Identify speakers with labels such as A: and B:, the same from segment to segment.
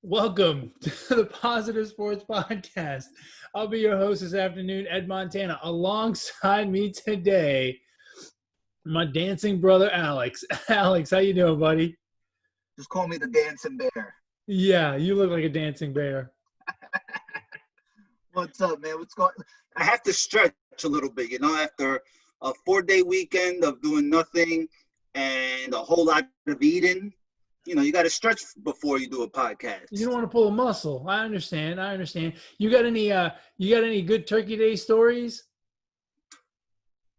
A: Welcome to the Positive Sports Podcast. I'll be your host this afternoon, Ed Montana. Alongside me today, my dancing brother, Alex. Alex, how you doing, buddy?
B: Just call me the dancing bear.
A: Yeah, you look like a dancing bear.
B: What's up, man? What's going on? I have to stretch a little bit, after a 4-day weekend of doing nothing and a whole lot of eating. You got to stretch before you do a podcast.
A: You don't want to pull a muscle. I understand. You got any good Turkey Day stories?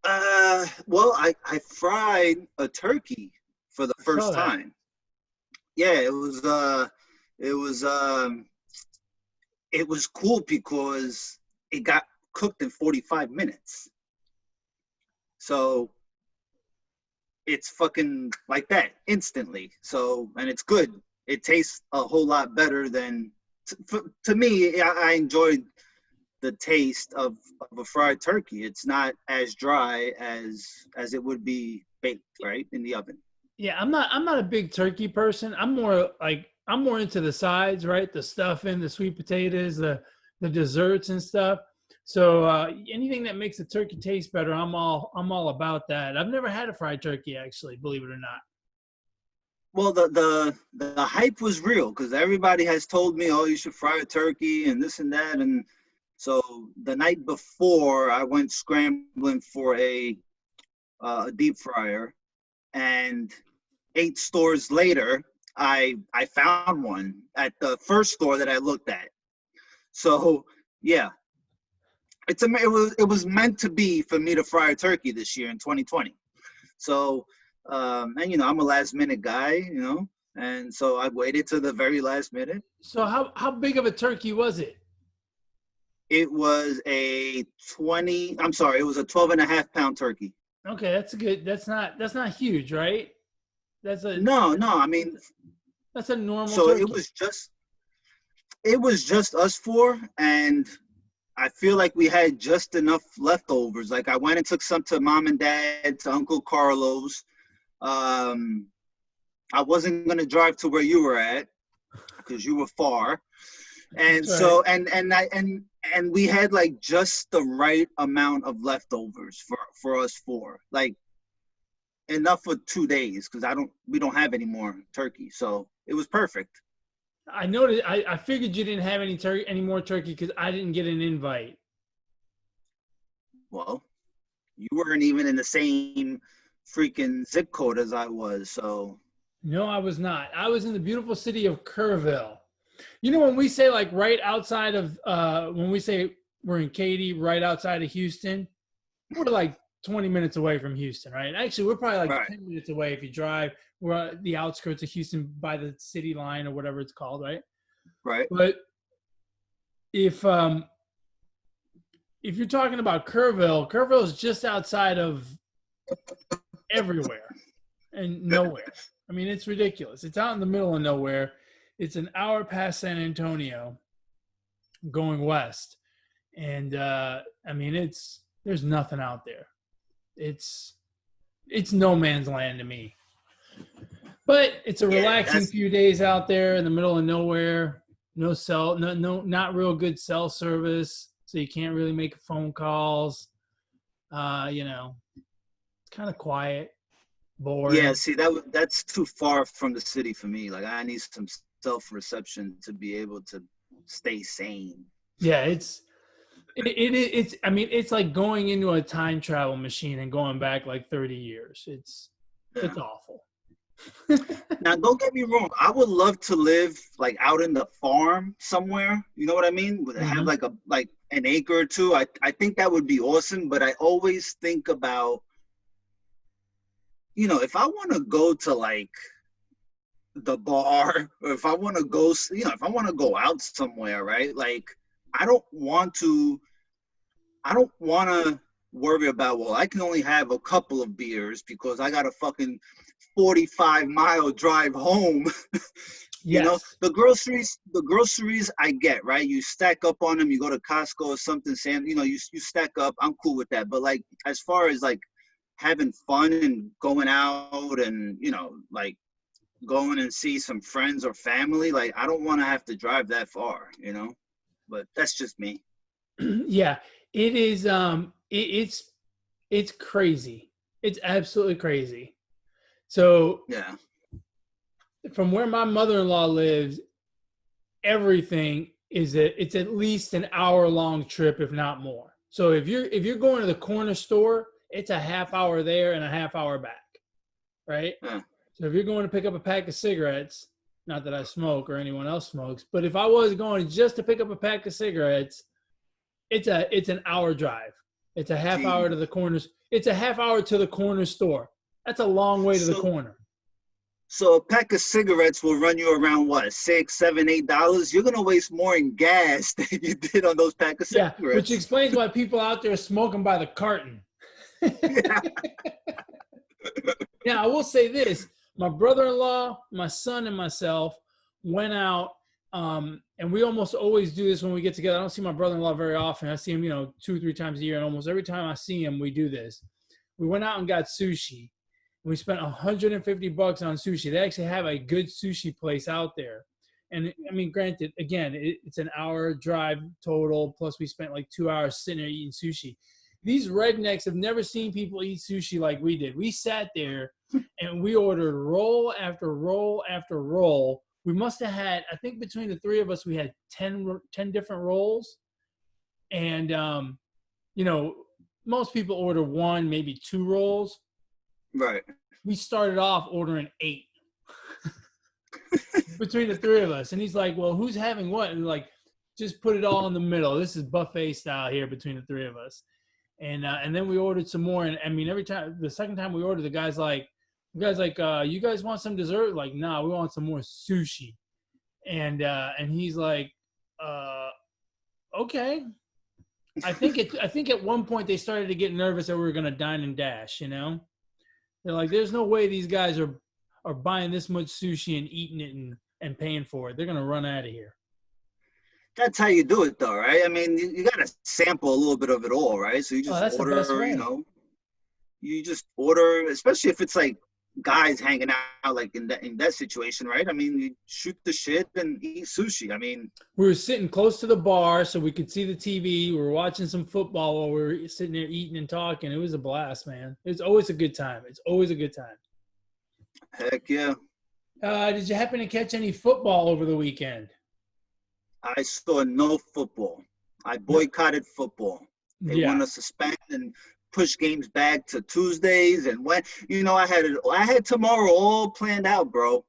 B: Well, I fried a turkey for the first time. Yeah, it was cool because it got cooked in 45 minutes. So it's fucking like that instantly. So, and it's good. It tastes a whole lot better than, to me, I enjoyed the taste of a fried turkey. It's not as dry as it would be baked, right, in the oven.
A: Yeah, I'm not a big turkey person. I'm more into the sides, right? The stuffing, the sweet potatoes, the desserts and stuff. So anything that makes the turkey taste better, I'm all about that. I've never had a fried turkey, actually, believe it or not.
B: Well, the hype was real because everybody has told me, oh, you should fry a turkey and this and that. And so the night before, I went scrambling for a deep fryer, and 8 stores later, I found one at the first store that I looked at. So yeah. It was meant to be for me to fry a turkey this year in 2020. So, and I'm a last minute guy, and so I waited to the very last minute.
A: So how big of a turkey was it?
B: It was a 12 and a half pound turkey.
A: Okay, that's good. That's not huge, right?
B: No. I mean,
A: that's a normal.
B: So
A: turkey.
B: it was just us four, and I feel like we had just enough leftovers. Like I went and took some to mom and dad, to Uncle Carlos. I wasn't going to drive to where you were at because you were far. And
A: That's
B: so,
A: right.
B: and we had like just the right amount of leftovers for us four, like enough for 2 days. Cause we don't have any more turkey. So it was perfect.
A: I noticed. I figured you didn't have any more turkey because I didn't get an invite.
B: Well, you weren't even in the same freaking zip code as I was, so.
A: No, I was not. I was in the beautiful city of Kerrville. When we say like right outside of, when we say we're in Katy, right outside of Houston, we're like 20 minutes away from Houston, right? Actually, we're probably like 10 minutes away if you drive. We're at the outskirts of Houston by the city line or whatever it's called, right?
B: Right.
A: But if you're talking about Kerrville is just outside of everywhere and nowhere. I mean, it's ridiculous. It's out in the middle of nowhere. It's an hour past San Antonio going west. And, I mean, there's nothing out there. It's no man's land to me. But it's a relaxing few days out there in the middle of nowhere. No not real good cell service, so you can't really make phone calls. It's kind of quiet, boring.
B: Yeah, see, that's too far from the city for me. Like, I need some self-reception to be able to stay sane.
A: Yeah, it's like going into a time travel machine and going back like 30 years. It's awful.
B: Now, don't get me wrong. I would love to live like out in the farm somewhere. You know what I mean? Have like an acre or two. I think that would be awesome. But I always think about, if I want to go to like the bar, or if I want to go, if I want to go out somewhere, right? Like, I don't want to worry about, well, I can only have a couple of beers because I got a fucking 45-mile drive home.
A: Yes.
B: The groceries I get, right? You stack up on them, you go to Costco or something, Sam, you stack up. I'm cool with that. But like, as far as like having fun and going out and, like going and see some friends or family. Like, I don't want to have to drive that far, you know. But that's just me.
A: Yeah, it is. It's crazy. It's absolutely crazy. So
B: Yeah.
A: from where my mother-in-law lives, everything is it's at least an hour-long trip, if not more. So if you're going to the corner store, it's a half hour there and a half hour back, right?
B: Yeah.
A: So if you're going to pick up a pack of cigarettes, not that I smoke or anyone else smokes, but if I was going just to pick up a pack of cigarettes, it's an hour drive. It's a half hour to
B: Jeez.
A: the corners. It's a half hour to the corner store. That's a long way to the
B: So
A: corner.
B: so a pack of cigarettes will run you around what, $6, $7, $8? You're gonna waste more in gas than you did on those pack of
A: Yeah, which
B: cigarettes.
A: explains why people out there are smoking by the carton.
B: Yeah.
A: Now, I will say this: my brother-in-law, my son, and myself went out, and we almost always do this when we get together. I don't see my brother-in-law very often. I see him, 2 or 3 times a year, and almost every time I see him, we do this. We went out and got sushi. We spent $150 on sushi. They actually have a good sushi place out there. And I mean, granted, again, it's an hour drive total. Plus, we spent like 2 hours sitting there eating sushi. These rednecks have never seen people eat sushi like we did. We sat there and we ordered roll after roll after roll. We must have had, I think between the three of us, we had 10 different rolls. And, you know, most people order one, maybe two rolls.
B: Right.
A: We started off ordering 8 between the three of us. And he's like, well, who's having what? And we're like, just put it all in the middle. This is buffet style here between the three of us. And then we ordered some more. And I mean, every time, the second time we ordered, the guy's like, you guys want some dessert? Like, nah, we want some more sushi. And he's like, okay. I think at one point they started to get nervous that we were gonna dine and dash. They're like, there's no way these guys are buying this much sushi and eating it and paying for it. They're gonna run out of here.
B: That's how you do it, though, right? I mean, you got to sample a little bit of it all, right? So you
A: Oh,
B: just
A: that's the best
B: order,
A: way.
B: especially if it's like guys hanging out, like in that situation, right? I mean, you shoot the shit and eat sushi. I mean,
A: We were sitting close to the bar so we could see the TV. We were watching some football while we were sitting there eating and talking. It was a blast, man. It's always a good time. It's always a good time.
B: heck yeah.
A: Did you happen to catch any football over the weekend?
B: I saw no football. I
A: No.
B: boycotted football. They want
A: Yeah.
B: to suspend and push games back to Tuesdays. And I had tomorrow all planned out, bro.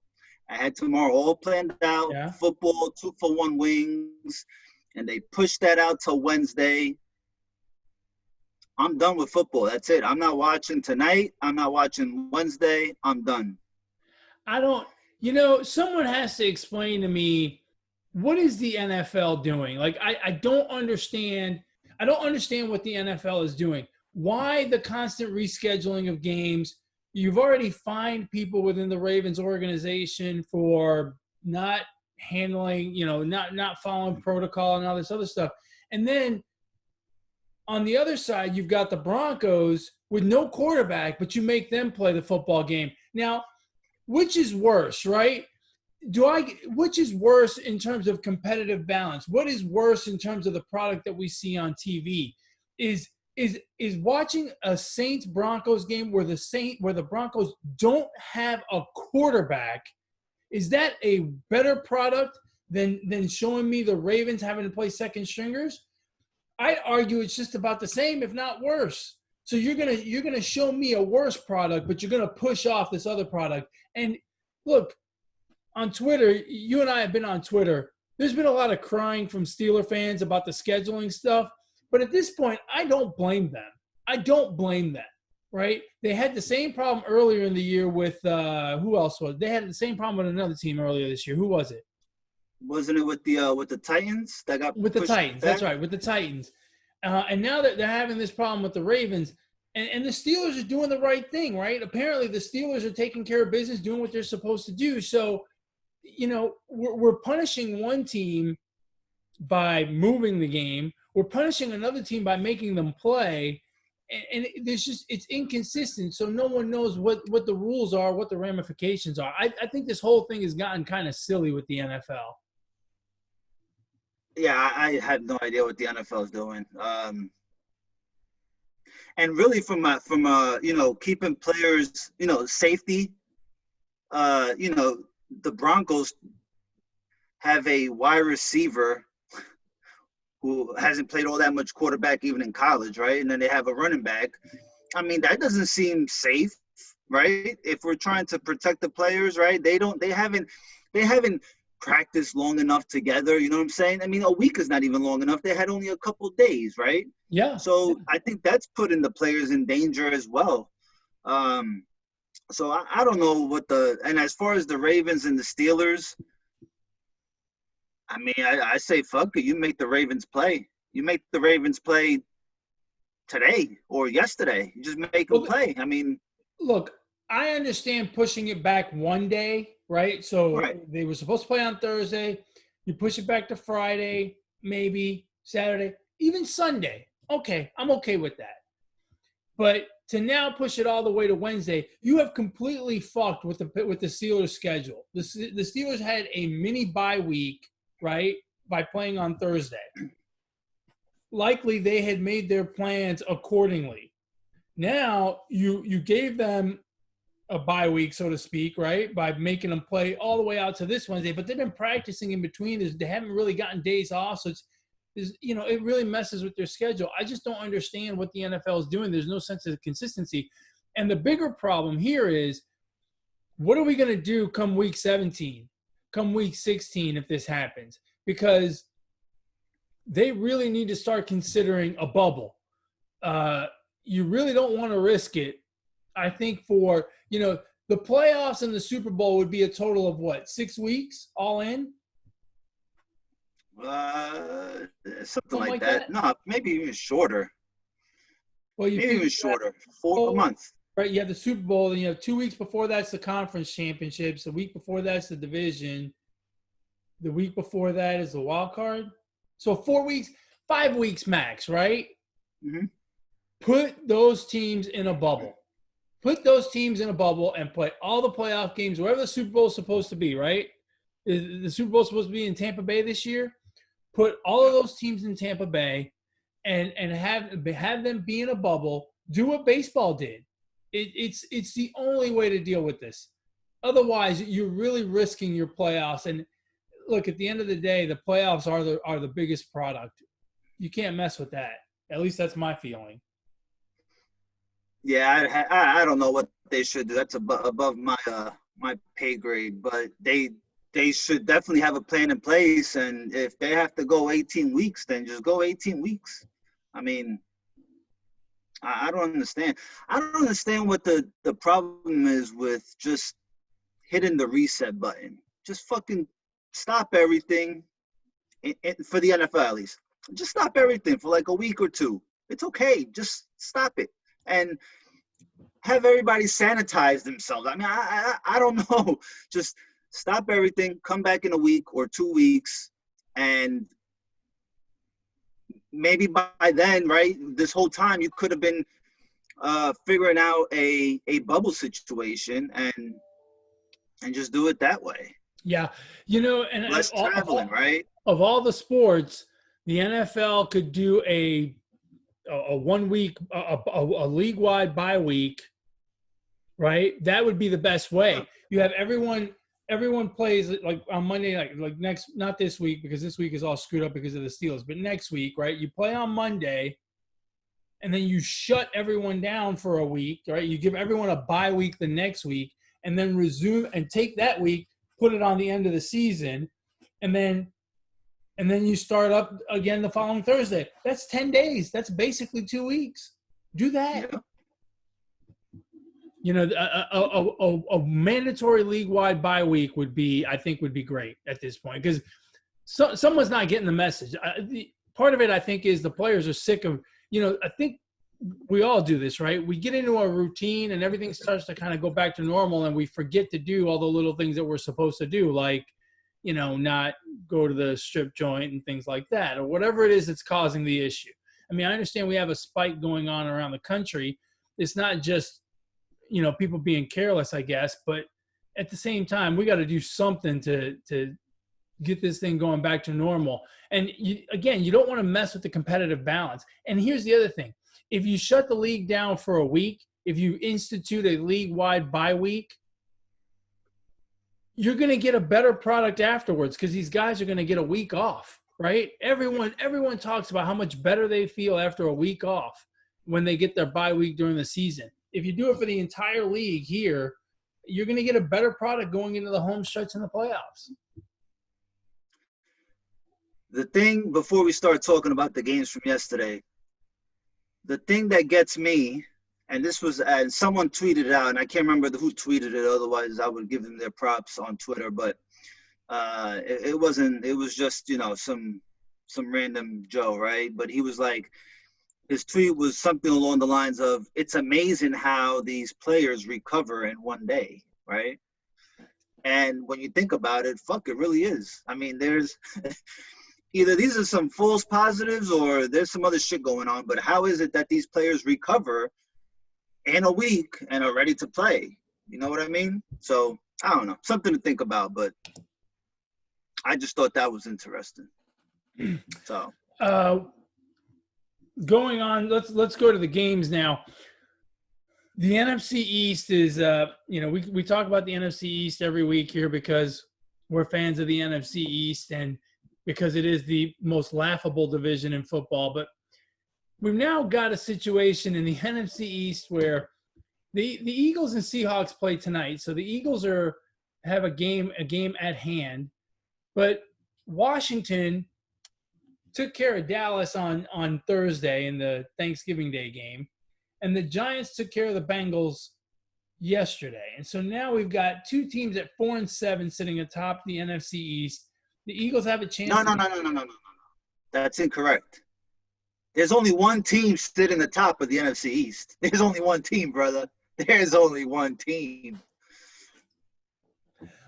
B: I had tomorrow all planned out.
A: Yeah.
B: Football, 2-for-1 wings, and they pushed that out till Wednesday. I'm done with football. That's it. I'm not watching tonight. I'm not watching Wednesday. I'm done.
A: I don't, someone has to explain to me what is the NFL doing? Like, I don't understand. I don't understand what the NFL is doing. Why the constant rescheduling of games? You've already fined people within the Ravens organization for not handling, not following protocol and all this other stuff. And then on the other side, you've got the Broncos with no quarterback, but you make them play the football game. Now, which is worse, right? Which is worse in terms of competitive balance? What is worse in terms of the product that we see on TV? Is watching a Saints Broncos game where the Broncos don't have a quarterback, is that a better product than showing me the Ravens having to play second stringers? I'd argue it's just about the same, if not worse. So you're gonna show me a worse product, but you're gonna push off this other product. And look, on Twitter, you and I have been on Twitter. There's been a lot of crying from Steeler fans about the scheduling stuff. But at this point, I don't blame them. I don't blame them, right? They had the same problem earlier in the year with who else was? They had the same problem with another team earlier this year. Who was it?
B: Wasn't it with the Titans that got
A: With the
B: pushed
A: Titans.
B: back?
A: That's right, with the Titans. And now that they're having this problem with the Ravens, and the Steelers are doing the right thing, right? Apparently, the Steelers are taking care of business, doing what they're supposed to do. So, we're punishing one team by moving the game. We're punishing another team by making them play. there's just it's inconsistent, so no one knows what the rules are, what the ramifications are. I think this whole thing has gotten kind of silly with the NFL.
B: Yeah, I have no idea what the NFL is doing. And really, from keeping players, safety. The Broncos have a wide receiver who hasn't played all that much quarterback even in college, right? And then they have a running back. I mean, that doesn't seem safe, right? If we're trying to protect the players, right? They haven't practiced long enough together. You know what I'm saying? I mean, a week is not even long enough. They had only a couple days, right?
A: Yeah.
B: So I think that's putting the players in danger as well. So I don't know and as far as the Ravens and the Steelers, I mean, I say fuck it. You make the Ravens play. You make the Ravens play today or yesterday. You just make them play. I mean,
A: look, I understand pushing it back one day, right? So
B: right.
A: They were supposed to play on Thursday. You push it back to Friday, maybe Saturday, even Sunday. Okay, I'm okay with that. But to now push it all the way to Wednesday, you have completely fucked with the Steelers' schedule. The Steelers had a mini bye week, right, by playing on Thursday. Likely they had made their plans accordingly. Now you gave them a bye week, so to speak, right, by making them play all the way out to this Wednesday. But they've been practicing in between. They haven't really gotten days off, so it really messes with their schedule. I just don't understand what the NFL is doing. There's no sense of consistency. And the bigger problem here is, what are we going to do come week 17, come week 16 if this happens? Because they really need to start considering a bubble. You really don't want to risk it. I think for, the playoffs and the Super Bowl would be a total of what, 6 weeks all in?
B: Something like that. No, maybe even shorter.
A: Well,
B: maybe even shorter. 4 months.
A: Right, you have the Super Bowl, and you have 2 weeks before that's the conference championships. The week before that's the division. The week before that is the wild card. So 4 weeks, 5 weeks max, right?
B: Mm-hmm.
A: Put those teams in a bubble. Put those teams in a bubble and play all the playoff games, wherever the Super Bowl is supposed to be, right? The Super Bowl is supposed to be in Tampa Bay this year. Put all of those teams in Tampa Bay and have them be in a bubble. Do what baseball did. It's the only way to deal with this. Otherwise, you're really risking your playoffs. And look, at the end of the day, the playoffs are the biggest product. You can't mess with that. At least that's my feeling.
B: Yeah, I don't know what they should do. That's above my pay grade, but they should definitely have a plan in place. And if they have to go 18 weeks, then just go 18 weeks. I mean, I don't understand. I don't understand what the problem is with just hitting the reset button. Just fucking stop everything for the NFL at least. Just stop everything for like a week or two. It's okay. Just stop it. And have everybody sanitize themselves. I mean, I don't know. Just stop everything, come back in a week or 2 weeks, and maybe by then, right, this whole time you could have been figuring out a bubble situation and just do it that way.
A: Yeah. And
B: less traveling, right?
A: Of all the sports, the NFL could do a 1 week, a league-wide bye week, right? That would be the best way. You have everyone plays like on Monday night, like not this week, because this week is all screwed up because of the Steelers, but next week, right? You play on Monday, and then you shut everyone down for a week, right? You give everyone a bye week the next week, and then resume and take that week, put it on the end of the season, and then you start up again the following Thursday. That's 10 days. That's basically 2 weeks. Do that. Yeah. A mandatory league-wide bye week would be great at this point, because someone's not getting the message. Part of it, I think, is the players are sick of, I think we all do this, right? We get into a routine and everything starts to kind of go back to normal, and we forget to do all the little things that we're supposed to do, like, not go to the strip joint and things like that, or whatever it is that's causing the issue. I mean, I understand we have a spike going on around the country. It's not just, people being careless, I guess, but at the same time, we got to do something to get this thing going back to normal. And you don't want to mess with the competitive balance. And here's the other thing. If you shut the league down for a week, if you institute a league-wide bye week, you're going to get a better product afterwards because these guys are going to get a week off, right? Everyone talks about how much better they feel after a week off when they get their bye week during the season. If you do it for the entire league here, you're going to get a better product going into the home stretch in the playoffs.
B: The thing, before we start talking about the games from yesterday, the thing that gets me, and this was, and someone tweeted it out, and I can't remember who tweeted it, otherwise I would give them their props on Twitter, but it wasn't, it was just, some random Joe, right? But he was like, his tweet was something along the lines of, it's amazing how these players recover in one day, right? And when you think about it, fuck, it really is. I mean, there's either these are some false positives or there's some other shit going on, but how is it that these players recover in a week and are ready to play? You know what I mean? So, I don't know. Something to think about, but I just thought that was interesting. So.
A: Going on, let's go to the games now. The NFC East is, we talk about the NFC East every week here because we're fans of the NFC East and because it is the most laughable division in football. But we've now got a situation in the NFC East where the Eagles and Seahawks play tonight. So the Eagles have a game at hand, but Washington took care of Dallas on Thursday in the Thanksgiving Day game, and the Giants took care of the Bengals yesterday. And so now we've got two teams at 4-7 sitting atop the NFC East. The Eagles have a chance.
B: No. That's incorrect. There's only one team sitting the top of the NFC East. There's only one team, brother. There's only one team.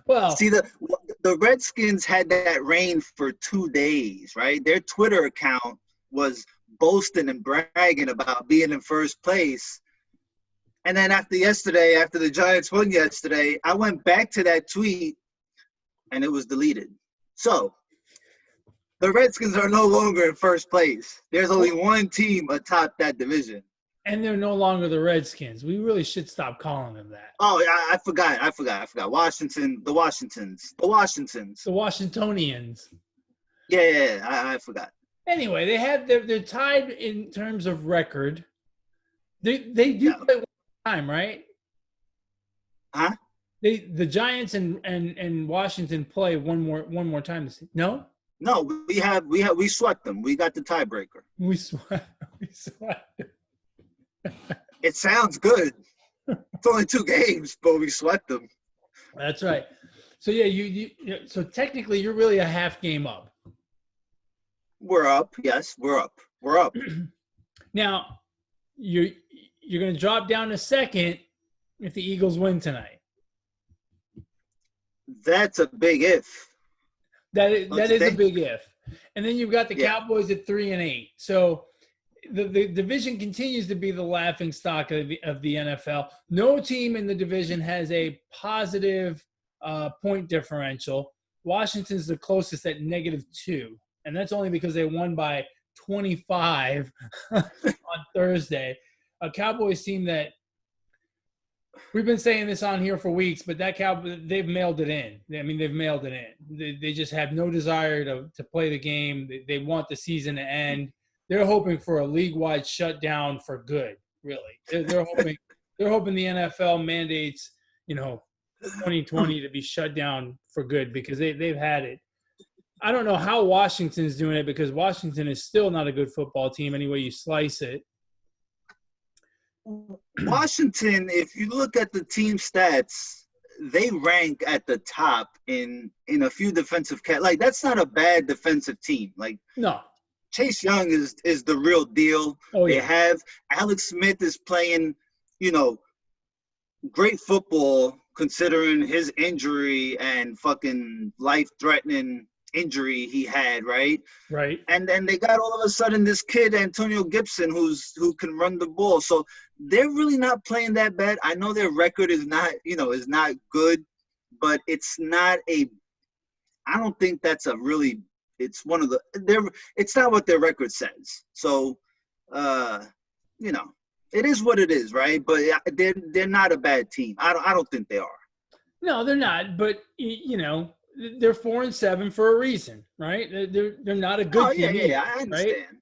A: Well,
B: see, the Redskins had that reign for 2 days, right? Their Twitter account was boasting and bragging about being in first place. And then after the Giants won yesterday, I went back to that tweet and it was deleted. So the Redskins are no longer in first place. There's only one team atop that division.
A: And they're no longer the Redskins. We really should stop calling them that.
B: Oh, I forgot. Washington, the Washingtons. The
A: Washingtonians.
B: Yeah, I forgot.
A: Anyway, they're tied in terms of record. They do play one time, right?
B: Huh?
A: The Giants and Washington play one more time this season. No?
B: No, we swept them. We got the tiebreaker.
A: We swept.
B: It sounds good. It's only 2 games, but we swept them.
A: That's right. So yeah, so technically you're really a half game up.
B: We're up. Yes, we're up. We're up.
A: Now, you're going to drop down to second if the Eagles win tonight.
B: That's a big if.
A: That is a big if. And then you've got the Cowboys at 3-8. So the division continues to be the laughing stock of the NFL. No team in the division has a positive point differential. Washington's the closest at -2, and that's only because they won by 25 on Thursday. A Cowboys team that we've been saying this on here for weeks, but they've mailed it in. I mean, they've mailed it in. They just have no desire to play the game. They want the season to end. They're hoping for a league-wide shutdown for good, really. They're hoping the NFL mandates, 2020 to be shut down for good because they've had it. I don't know how Washington's doing it because Washington is still not a good football team any way you slice it.
B: Washington, if you look at the team stats, they rank at the top in a few defensive like that's not a bad defensive team. Like
A: no.
B: Chase Young is the real deal.
A: Oh, yeah.
B: They have Alex Smith is playing, great football considering his injury and fucking life-threatening injury he had, right?
A: Right.
B: And then they got all of a sudden this kid Antonio Gibson who can run the ball. So they're really not playing that bad. I know their record is not good, but it's not a. I don't think that's a really. It's one of the. It's not what their record says. So, uh, you know, it is what it is, right? But they're not a bad team. I don't think they are.
A: No, they're not. But they're 4-7 for a reason, right? They're not a good
B: Oh yeah,
A: team
B: yeah,
A: either,
B: yeah. I
A: right?
B: understand.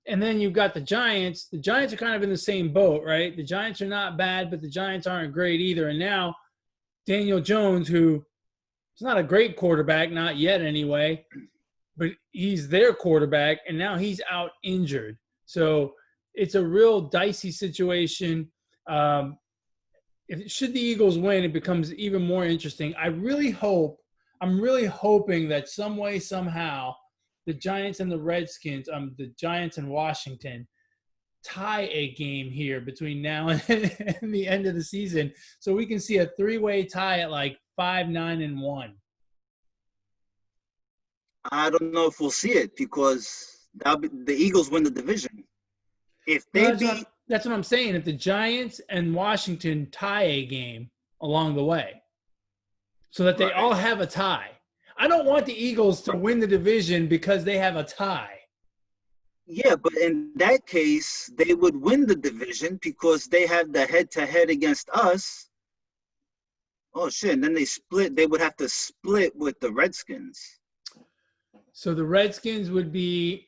A: And then you've got the Giants. The Giants are kind of in the same boat, right? The Giants are not bad, but the Giants aren't great either. And now Daniel Jones, who is not a great quarterback, not yet anyway, but he's their quarterback, and now he's out injured. So it's a real dicey situation. Should the Eagles win, it becomes even more interesting. I'm really hoping that some way, somehow, the Giants and the Redskins, the Giants and Washington, tie a game here between now and the end of the season, so we can see a 3-way tie at like 5-9-1.
B: I don't know if we'll see it because the Eagles win the division. If
A: No,
B: they beat,
A: that's what I'm saying. If the Giants and Washington tie a game along the way, so that they all
B: right,
A: have a tie. I don't want the Eagles to win the division because they have a tie.
B: yeah, but in that case, they would win the division because they have the head-to-head against us. Oh shit! And then they split. They would have to split with the Redskins.
A: So the Redskins would be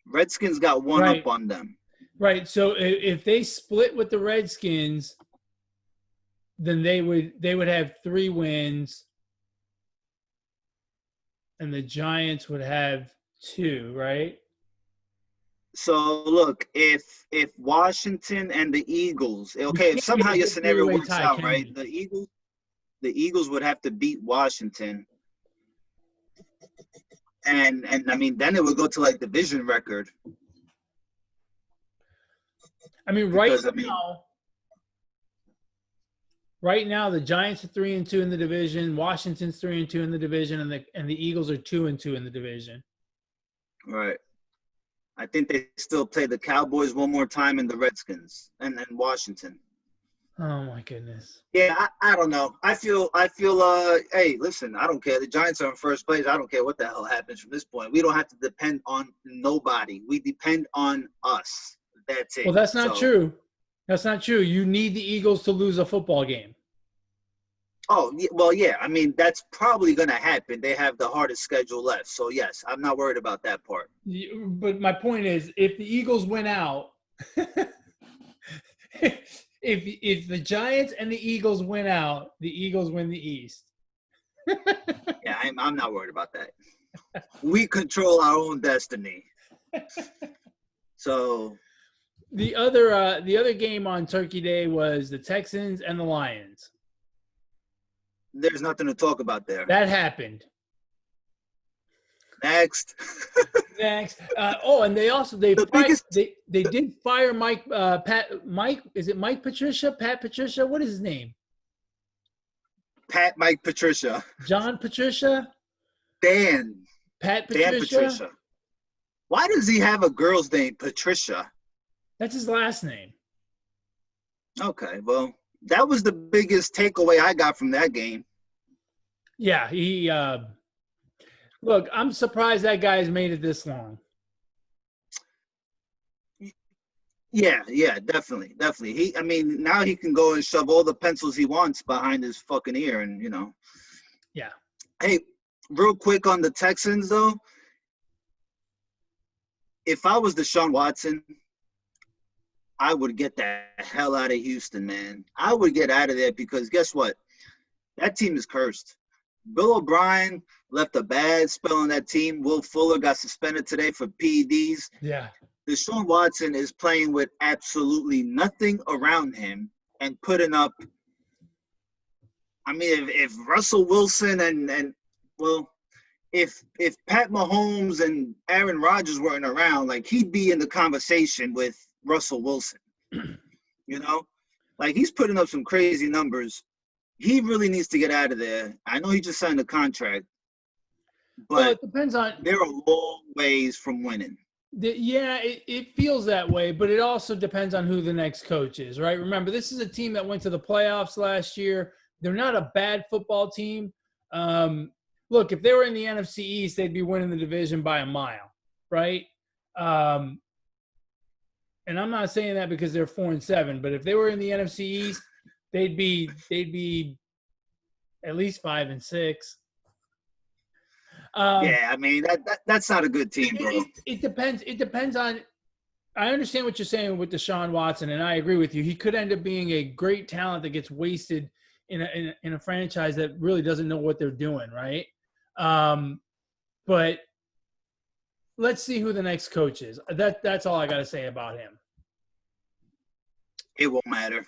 B: Redskins got one
A: right.
B: up on them.
A: Right. So if they split with the Redskins, then they would have 3 wins, and the Giants would have 2, right?
B: So look, if Washington and the Eagles,
A: We
B: okay, if
A: can't get
B: somehow
A: a
B: your
A: good
B: scenario
A: 3-way
B: works
A: tie,
B: out,
A: can
B: right,
A: we?
B: the Eagles would have to beat Washington, and I mean then it would go to like division record
A: I mean,
B: because I mean
A: right now the Giants are 3-2 in the division, Washington's 3-2 in the division, and the Eagles are 2-2 in the division.
B: right. I think they still play the Cowboys one more time and the Redskins and then Washington.
A: Oh my goodness.
B: Yeah, I don't know. I feel hey, listen, I don't care. The Giants are in first place. I don't care what the hell happens from this point. We don't have to depend on nobody. We depend on us. That's it.
A: Well, that's not
B: So,
A: true. That's not true. You need the Eagles to lose a football game.
B: oh, well, yeah. I mean, that's probably going to happen. They have the hardest schedule left. So, yes, I'm not worried about that part.
A: But my point is, if the Eagles win out, if the Giants and the Eagles win out, the Eagles win the East.
B: Yeah, I'm not worried about that. We control our own destiny. So
A: the other game on Turkey Day was the Texans and the Lions.
B: there's nothing to talk about there.
A: That happened.
B: Next.
A: And they also they did fire Mike is it Mike Patricia? Pat Patricia? What is his name?
B: Pat Mike Patricia.
A: John Patricia?
B: Dan.
A: Pat Patricia?
B: Dan Patricia. Why does he have a girl's name, Patricia?
A: That's his last name.
B: Okay, well, that was the biggest takeaway I got from that game.
A: Yeah, he look, I'm surprised that guy's made it this long.
B: Yeah, definitely. I mean, now he can go and shove all the pencils he wants behind his fucking ear and,
A: Yeah.
B: Hey, real quick on the Texans, though. If I was Deshaun Watson, I would get the hell out of Houston, man. I would get out of there because guess what? That team is cursed. Bill O'Brien left a bad spell on that team. Will Fuller got suspended today for PEDs.
A: Yeah.
B: Deshaun Watson is playing with absolutely nothing around him and putting up. I mean, if Russell Wilson and if Pat Mahomes and Aaron Rodgers weren't around, like he'd be in the conversation with Russell Wilson. Like he's putting up some crazy numbers. he really needs to get out of there. I know he just signed a contract,
A: Well,
B: but
A: it depends on.
B: they're a long ways from winning.
A: Yeah, it feels that way, but it also depends on who the next coach is, right? Remember, this is a team that went to the playoffs last year. They're not a bad football team. Look, if they were in the NFC East, they'd be winning the division by a mile, right? Um, and I'm not saying that because they're 4-7, but if they were in the NFC East, they'd be at least 5-6. Um,
B: Yeah, I mean that's not a good team, bro.
A: it depends. It depends on. I understand what you're saying with Deshaun Watson, and I agree with you. He could end up being a great talent that gets wasted in a franchise that really doesn't know what they're doing, right? But let's see who the next coach is. That's all I got to say about him.
B: It won't matter.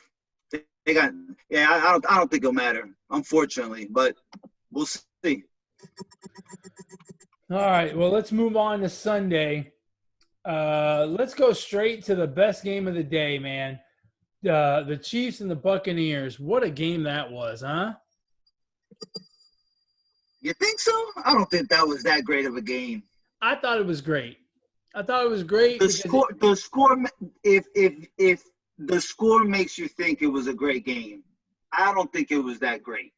B: They got yeah. I don't think it'll matter, unfortunately, but we'll see.
A: All right. Well, let's move on to Sunday. Let's go straight to the best game of the day, man. The Chiefs and the Buccaneers. What a game that was, huh?
B: You think so? I don't think that was that great of a game.
A: I thought it was great. I thought it was great.
B: The score. If the score makes you think it was a great game, I don't think it was that great.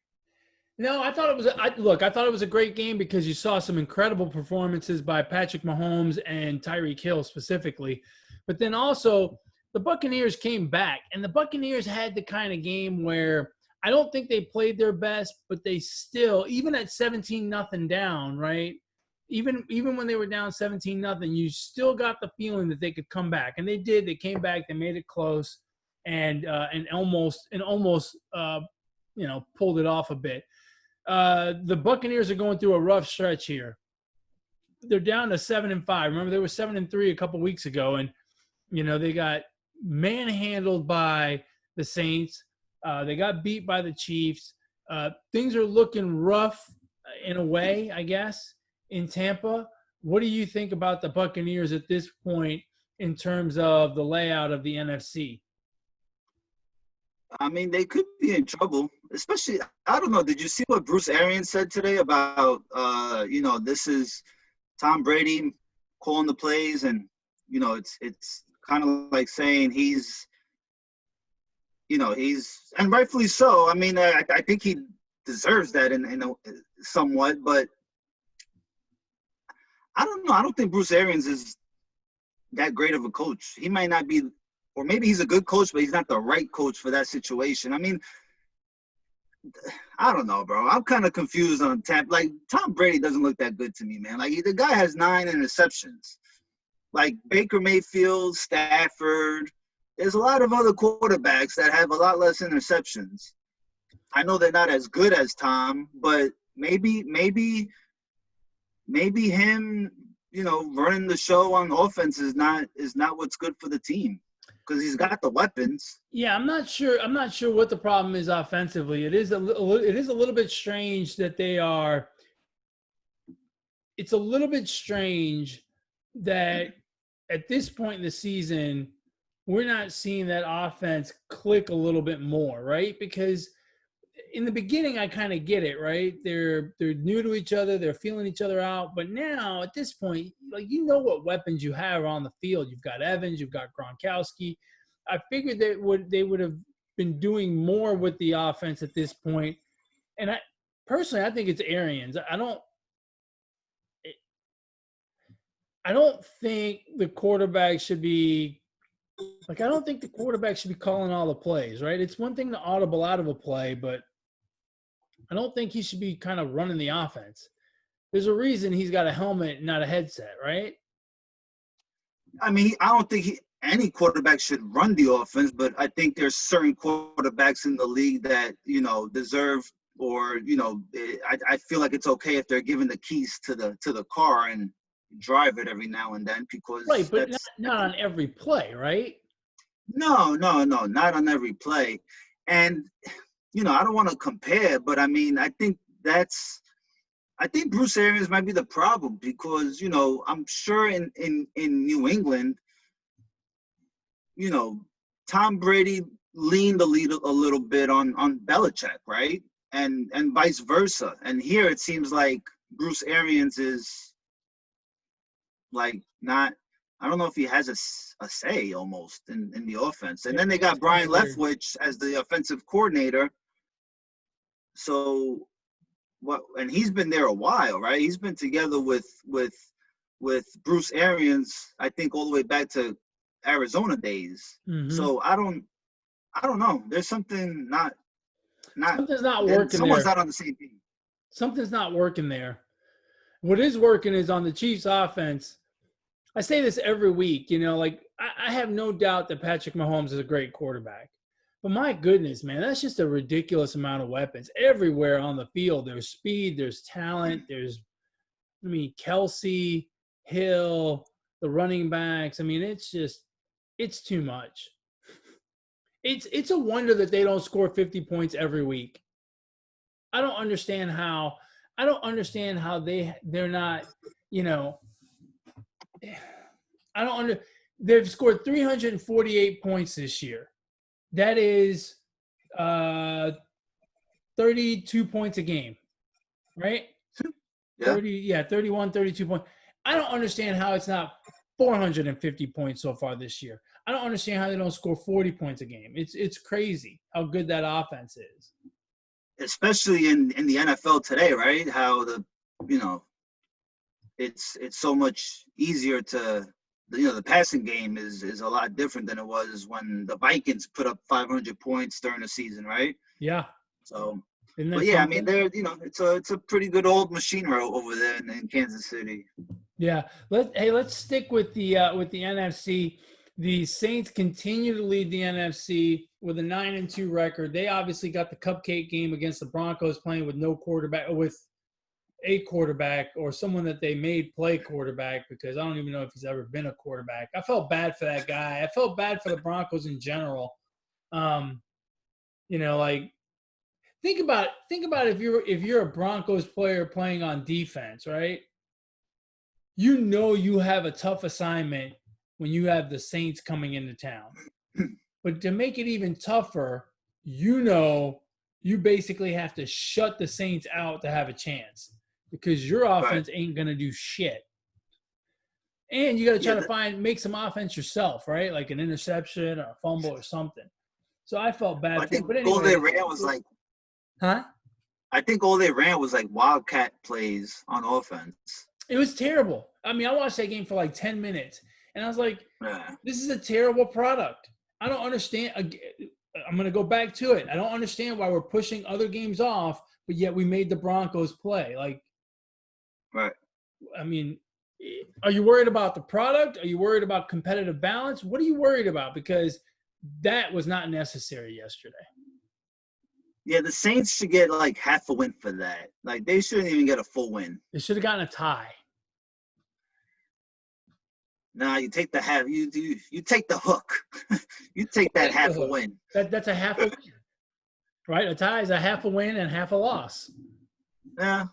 A: No, I thought it was. I thought it was a great game because you saw some incredible performances by Patrick Mahomes and Tyreek Hill specifically, but then also the Buccaneers came back, and the Buccaneers had the kind of game where I don't think they played their best, but they still, even at 17-0 down, right? Even when they were down 17-0, you still got the feeling that they could come back, and they did. They came back, they made it close, and almost pulled it off a bit. The Buccaneers are going through a rough stretch here. They're down to 7-5. Remember, they were 7-3 a couple weeks ago, and they got manhandled by the Saints. They got beat by the Chiefs. Things are looking rough in a way, I guess, in Tampa. What do you think about the Buccaneers at this point in terms of the layout of the NFC?
B: I mean, they could be in trouble, especially. I don't know. Did you see what Bruce Arians said today about this is Tom Brady calling the plays, and it's kind of like saying he's and rightfully so. I mean, I think he deserves that in somewhat, but I don't know. I don't think Bruce Arians is that great of a coach. He might not be, or maybe he's a good coach, but he's not the right coach for that situation. I mean, I don't know, bro. I'm kind of confused on Tampa. Like, Tom Brady doesn't look that good to me, man. Like, the guy has 9 interceptions. Like, Baker Mayfield, Stafford. There's a lot of other quarterbacks that have a lot less interceptions. I know they're not as good as Tom, but maybe him, running the show on offense is not what's good for the team because he's got the weapons.
A: Yeah, I'm not sure. I'm not sure what the problem is offensively. It is a little bit strange that they are. It's a little bit strange that at this point in the season, we're not seeing that offense click a little bit more, right? Because in the beginning, I kind of get it, right? They're new to each other, they're feeling each other out. But now, at this point, like, what weapons you have on the field. You've got Evans, you've got Gronkowski. I figured they would have been doing more with the offense at this point. And I think it's Arians. I don't think the quarterback should be like. I don't think the quarterback should be calling all the plays, right? It's one thing to audible out of a play, but I don't think he should be kind of running the offense. There's a reason he's got a helmet, not a headset, right?
B: I mean, I don't think any quarterback should run the offense, but I think there's certain quarterbacks in the league that, deserve, or, I feel like it's okay if they're given the keys to the car and drive it every now and then, because
A: right, but not on every play, right?
B: No, not on every play. And I don't want to compare, but I mean, I think Bruce Arians might be the problem because, I'm sure in New England, Tom Brady leaned a little bit on Belichick, right? And vice versa. And here it seems like Bruce Arians is like not. I don't know if he has a say almost in the offense. And then they got Brian Leftwich as the offensive coordinator. So what? And he's been there a while, right? He's been together with Bruce Arians, I think, all the way back to Arizona days.
A: Mm-hmm.
B: So I don't know. There's something
A: something's not working.
B: Someone's not on the same team.
A: Something's not working there. What is working is on the Chiefs' offense. I say this every week, like I have no doubt that Patrick Mahomes is a great quarterback. But my goodness, man, that's just a ridiculous amount of weapons everywhere on the field. There's speed, there's talent, Kelsey, Hill, the running backs. I mean, it's too much. It's a wonder that they don't score 50 points every week. I don't understand how they're not, they've scored 348 points this year. That is 32 points a game, right?
B: Yeah.
A: 31, 32 points. I don't understand how it's not 450 points so far this year. I don't understand how they don't score 40 points a game. It's crazy how good that offense is.
B: Especially in the NFL today, right? How it's so much easier to, the passing game is a lot different than it was when the Vikings put up 500 points during the season, right?
A: Yeah.
B: So, but yeah, something? I mean, it's a pretty good old machine over there in Kansas City.
A: Yeah. Let's stick with the NFC. The Saints continue to lead the NFC with a 9-2 record. They obviously got the cupcake game against the Broncos, playing with no quarterback, with a quarterback or someone that they made play quarterback, because I don't even know if he's ever been a quarterback. I felt bad for that guy. I felt bad for the Broncos in general. Like think about if you're a Broncos player playing on defense, right? You have a tough assignment when you have the Saints coming into town. But to make it even tougher, you basically have to shut the Saints out to have a chance, because your offense ain't going to do shit. And you got to try to make some offense yourself, right? Like an interception or a fumble or something. So I felt bad for it. But anyway,
B: all they ran was like –
A: Huh?
B: I think all they ran was like wildcat plays on offense.
A: It was terrible. I mean, I watched that game for like 10 minutes. And I was like, This is a terrible product. I don't understand. I'm going to go back to it. I don't understand why we're pushing other games off, but yet we made the Broncos play.
B: Right.
A: I mean, are you worried about the product? Are you worried about competitive balance? What are you worried about? Because that was not necessary yesterday.
B: Yeah, the Saints should get like half a win for that. Like, they shouldn't even get a full win.
A: They should have gotten a tie.
B: Nah, you take the half. You take the hook. You take that half a win.
A: That's a half a win, right? A tie is a half a win and half a loss.
B: Yeah.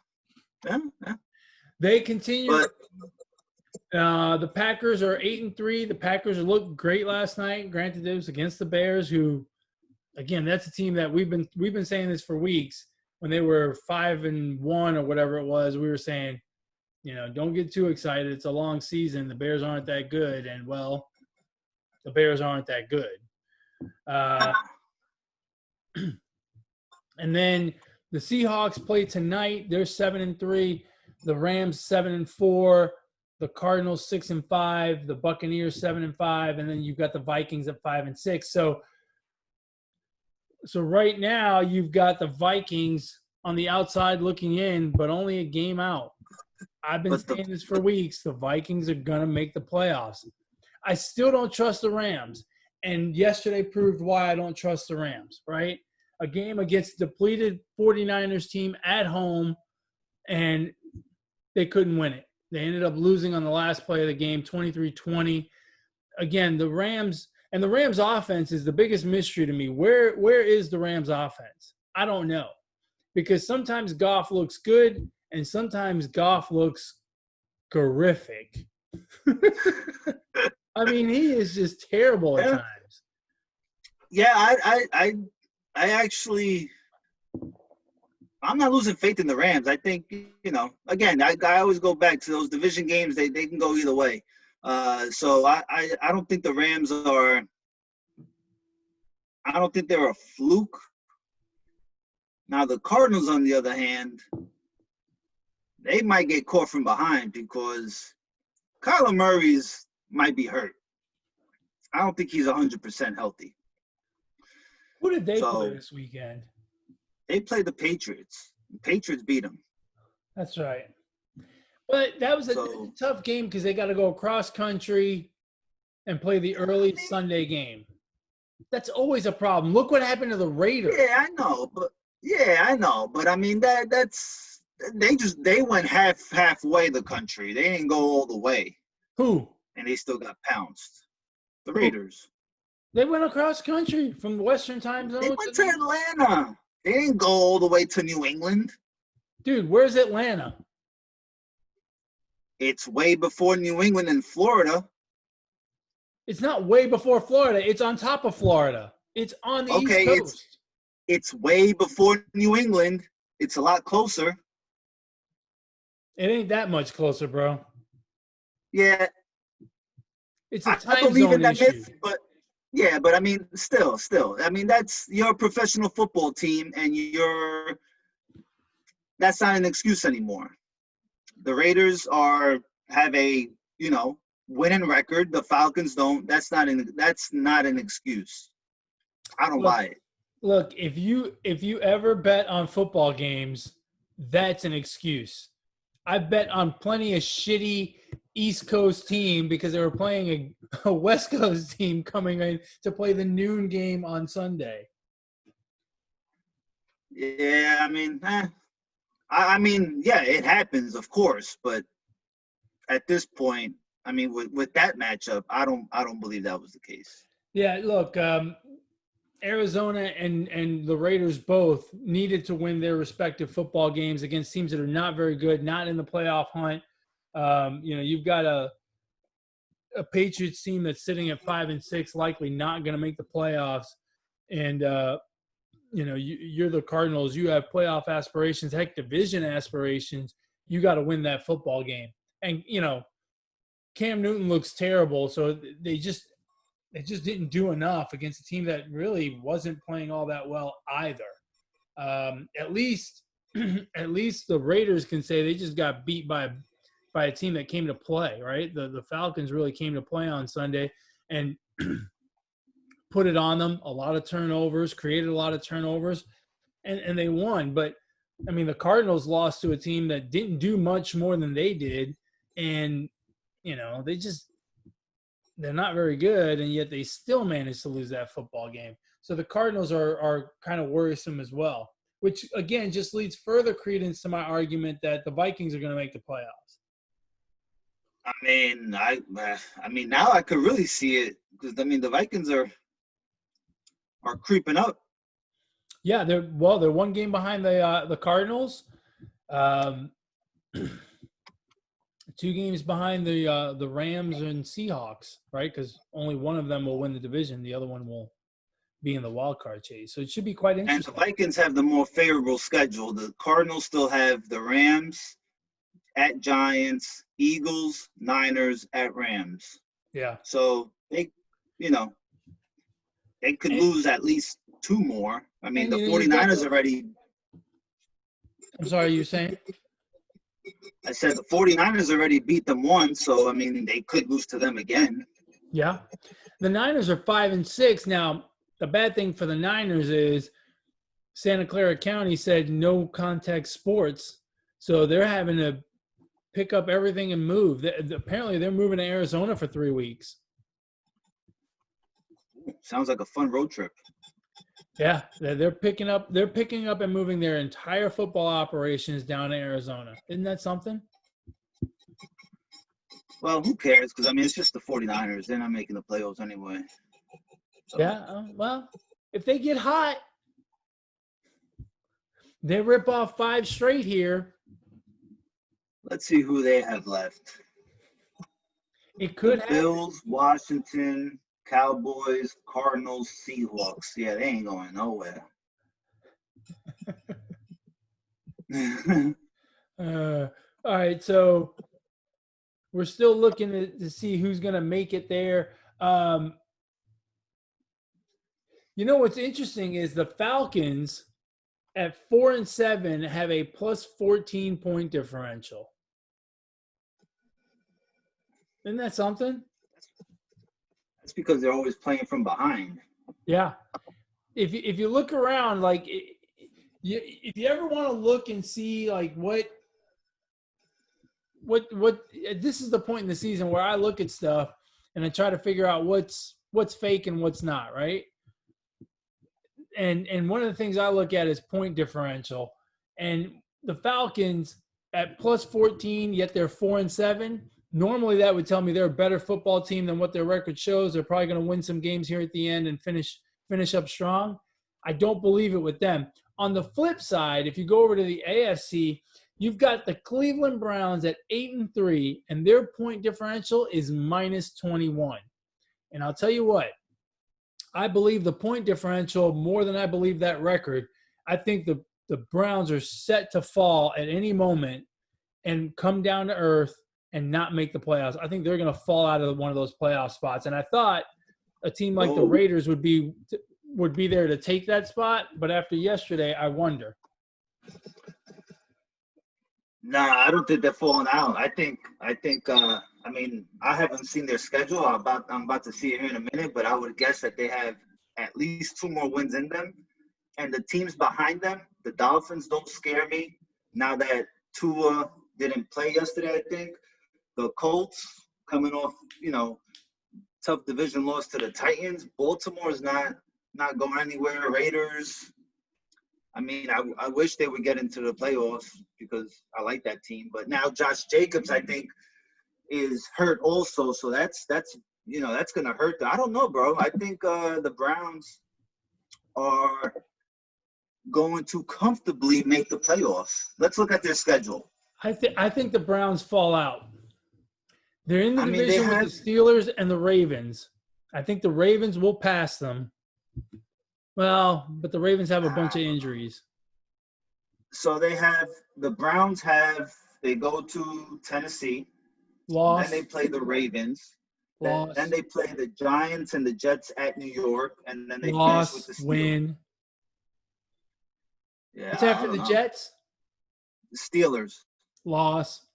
A: They continue. The Packers are 8-3. The Packers looked great last night. Granted, it was against the Bears, who, again, that's a team that we've been saying this for weeks. When they were 5-1 or whatever it was, we were saying, don't get too excited. It's a long season. The Bears aren't that good. And, well, the Bears aren't that good. And then the Seahawks play tonight. They're 7-3. The Rams 7-4. The Cardinals 6-5. The Buccaneers 7-5. And then you've got the Vikings at 5-6. So right now you've got the Vikings on the outside looking in, but only a game out. I've been saying this for weeks. The Vikings are going to make the playoffs. I still don't trust the Rams. And yesterday proved why I don't trust the Rams, right? A game against a depleted 49ers team at home, and they couldn't win it. They ended up losing on the last play of the game, 23-20. Again, the Rams offense is the biggest mystery to me. Where is the Rams offense? I don't know. Because sometimes Goff looks good, and sometimes Goff looks horrific. I mean, he is just terrible at times.
B: Yeah, I actually, I'm not losing faith in the Rams. I think, again, I always go back to those division games. They can go either way. So I don't think the Rams are. I don't think they're a fluke. Now the Cardinals, on the other hand, they might get caught from behind because Kyler Murray's might be hurt. I don't think he's 100% healthy.
A: Who did they play
B: So
A: this weekend?
B: they play the Patriots. The Patriots beat them.
A: That's right. But that was a
B: So
A: tough game because they got to go across country and play the
B: I
A: early
B: mean,
A: Sunday game. That's always a problem. Look what happened to the Raiders.
B: yeah, I know, but I mean that's they went halfway the country. They didn't go all the way,
A: Who?
B: and they still got pounced. The
A: Who?
B: Raiders.
A: They went across country from the Western time
B: They
A: zone to
B: went to
A: the.
B: Atlanta. They didn't go all the way to New England.
A: Dude, where's Atlanta?
B: It's way before New England and Florida.
A: It's not way before Florida. It's on top of Florida. It's on the East
B: Okay,
A: Coast.
B: it's way before New England. It's a lot closer.
A: It ain't that much closer, bro.
B: Yeah,
A: It's a
B: I
A: time
B: believe in
A: zone
B: that
A: issue.
B: myth, but yeah, but I mean, still, I mean, that's your professional football team, and that's not an excuse anymore. The Raiders have a winning record. The Falcons don't. That's not an excuse. I don't
A: Look,
B: buy it.
A: look, if you ever bet on football games, that's an excuse. I bet on plenty of shitty East Coast team because they were playing a West Coast team coming in to play the noon game on Sunday.
B: Yeah, I mean, I mean, yeah, it happens, of course, but at this point, I mean, with that matchup, I don't believe that was the case.
A: Yeah, look, Arizona and the Raiders both needed to win their respective football games against teams that are not very good, not in the playoff hunt. You've got a Patriots team that's sitting at 5-6, likely not going to make the playoffs, and you're the Cardinals. You have playoff aspirations, heck, division aspirations. You got to win that football game, and Cam Newton looks terrible, so they just didn't do enough against a team that really wasn't playing all that well either. At least the Raiders can say they just got beat by a team that came to play, right? The Falcons really came to play on Sunday and put it on them. A lot of turnovers, created a lot of turnovers, and they won. But I mean, the Cardinals lost to a team that didn't do much more than they did, and they're not very good, and yet they still managed to lose that football game. So the Cardinals are kind of worrisome as well, which again just leads further credence to my argument that the Vikings are going to make the playoffs.
B: I mean, now I could really see it because I mean the Vikings are creeping up.
A: Yeah, they're one game behind the Cardinals, 2 games behind the Rams and Seahawks, right? Because only one of them will win the division, the other one will be in the wild card chase. So it should be quite
B: And the
A: interesting.
B: Vikings have the more favorable schedule. The Cardinals still have the Rams at Giants, Eagles, Niners at Rams.
A: Yeah.
B: So they could
A: And,
B: lose at least 2 more. I mean,
A: and
B: the
A: you've got
B: 49ers already.
A: I'm sorry, you saying?
B: I said the 49ers already beat them once, so I mean they could lose to them again.
A: Yeah. The Niners are 5-6 now. The bad thing for the Niners is Santa Clara County said no contact sports, so they're having to pick up everything and move. Apparently, they're moving to Arizona for 3 weeks.
B: Sounds like a fun road trip.
A: Yeah, they're picking up and moving their entire football operations down to Arizona. Isn't that something?
B: Well, who cares? Because I mean, it's just the 49ers. They're not making the playoffs anyway. So.
A: Yeah. Well, if they get hot, they rip off 5 straight here.
B: Let's see who they have left.
A: It could
B: the
A: happen.
B: Bills, Washington, Cowboys, Cardinals, Seahawks. Yeah, they ain't going nowhere.
A: All right, so we're still looking to see who's going to make it there. What's interesting is the Falcons at 4-7 have a plus 14 point differential. Isn't that something?
B: That's because they're always playing from behind.
A: Yeah. If you look around, like if you ever want to look and see like what this is the point in the season where I look at stuff and I try to figure out what's fake and what's not, right? And one of the things I look at is point differential. And the Falcons at plus 14, yet they're 4-7. Normally that would tell me they're a better football team than what their record shows. They're probably going to win some games here at the end and finish up strong. I don't believe it with them. On the flip side, if you go over to the AFC, you've got the Cleveland Browns at 8-3, and their point differential is minus 21. And I'll tell you what, I believe the point differential more than I believe that record. I think the Browns are set to fall at any moment and come down to earth and not make the playoffs. I think they're going to fall out of one of those playoff spots. And I thought a team like the Raiders would be there to take that spot, but after yesterday, I wonder.
B: Nah, I don't think they're falling out. I think. I mean, I haven't seen their schedule. I'm about to see it here in a minute, but I would guess that they have at least 2 more wins in them. And the teams behind them, the Dolphins, don't scare me. Now that Tua didn't play yesterday, I think the Colts coming off, tough division loss to the Titans. Baltimore is not going anywhere. Raiders. I mean, I wish they would get into the playoffs because I like that team. But now Josh Jacobs, I think, is hurt also. So that's going to hurt them. I don't know, bro. I think the Browns are going to comfortably make the playoffs. Let's look at their schedule.
A: I think the Browns fall out. They're in the division with the Steelers and the Ravens. I think the Ravens will pass them. Well, but the Ravens have a bunch of injuries.
B: So the Browns they go to Tennessee.
A: Loss.
B: Then they play the Ravens.
A: Loss.
B: Then they play the Giants and the Jets at New York. And then they
A: finish
B: with the Steelers.
A: Win.
B: Yeah.
A: What's after the Jets?
B: The Steelers.
A: Loss.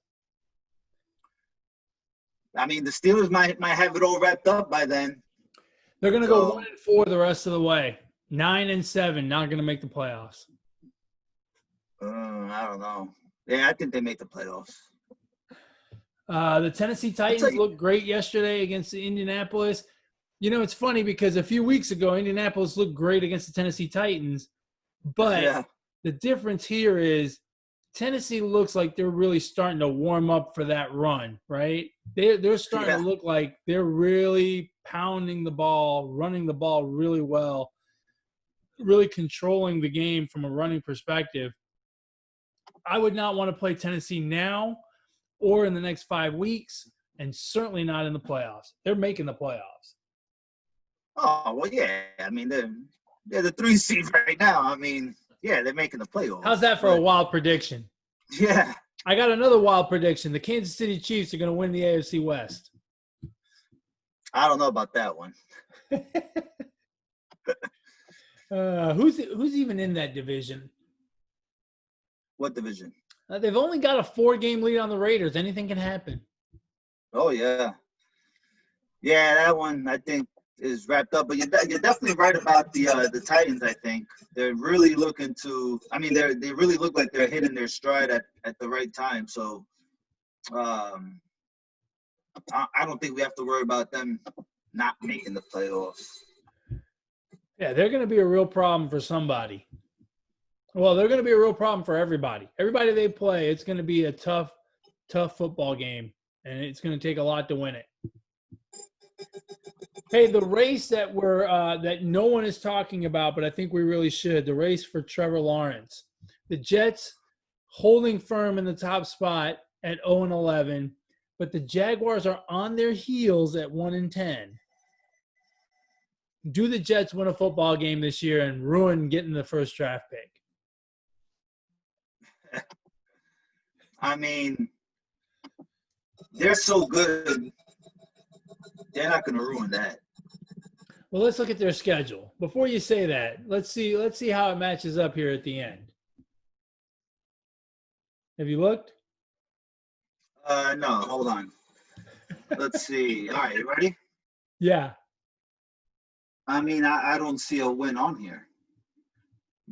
B: I mean, the Steelers might have it all wrapped up by then.
A: They're going to go 1-4 the rest of the way. 9-7, not going to make the playoffs.
B: I don't know. Yeah, I think they make the playoffs.
A: The Tennessee Titans looked great yesterday against Indianapolis. It's funny because a few weeks ago, Indianapolis looked great against the Tennessee Titans. But the difference here is Tennessee looks like they're really starting to warm up for that run, right? They're starting to look like they're really pounding the ball, running the ball really well, really controlling the game from a running perspective. I would not want to play Tennessee now or in the next 5 weeks, and certainly not in the playoffs. They're making the playoffs.
B: Oh, well, yeah. I mean, they're the 3 seed right now. I mean, yeah, they're making the playoffs.
A: How's that for a wild prediction?
B: Yeah.
A: I got another wild prediction. The Kansas City Chiefs are going to win the AFC West.
B: I don't know about that one.
A: Who's even in that division?
B: What division?
A: They've only got a 4-game lead on the Raiders. Anything can happen.
B: Oh, yeah. Yeah, that one I think is wrapped up. But you're definitely right about the Titans, I think. They're really looking to – I mean, they really look like they're hitting their stride at the right time. So I don't think we have to worry about them not making the playoffs.
A: Yeah, they're going to be a real problem for somebody. Well, they're going to be a real problem for everybody. Everybody they play, it's going to be a tough football game, and it's going to take a lot to win it. Hey, the race that that no one is talking about, but I think we really should, the race for Trevor Lawrence. The Jets holding firm in the top spot at 0-11, but the Jaguars are on their heels at 1-10. Do the Jets win a football game this year and ruin getting the first draft pick?
B: I mean, they're so good. They're not going to ruin that.
A: Well, let's look at their schedule. Before you say that, let's see how it matches up here at the end. Have you looked?
B: No, hold on. Let's see. All right, you ready?
A: Yeah.
B: I mean, I don't see a win on here.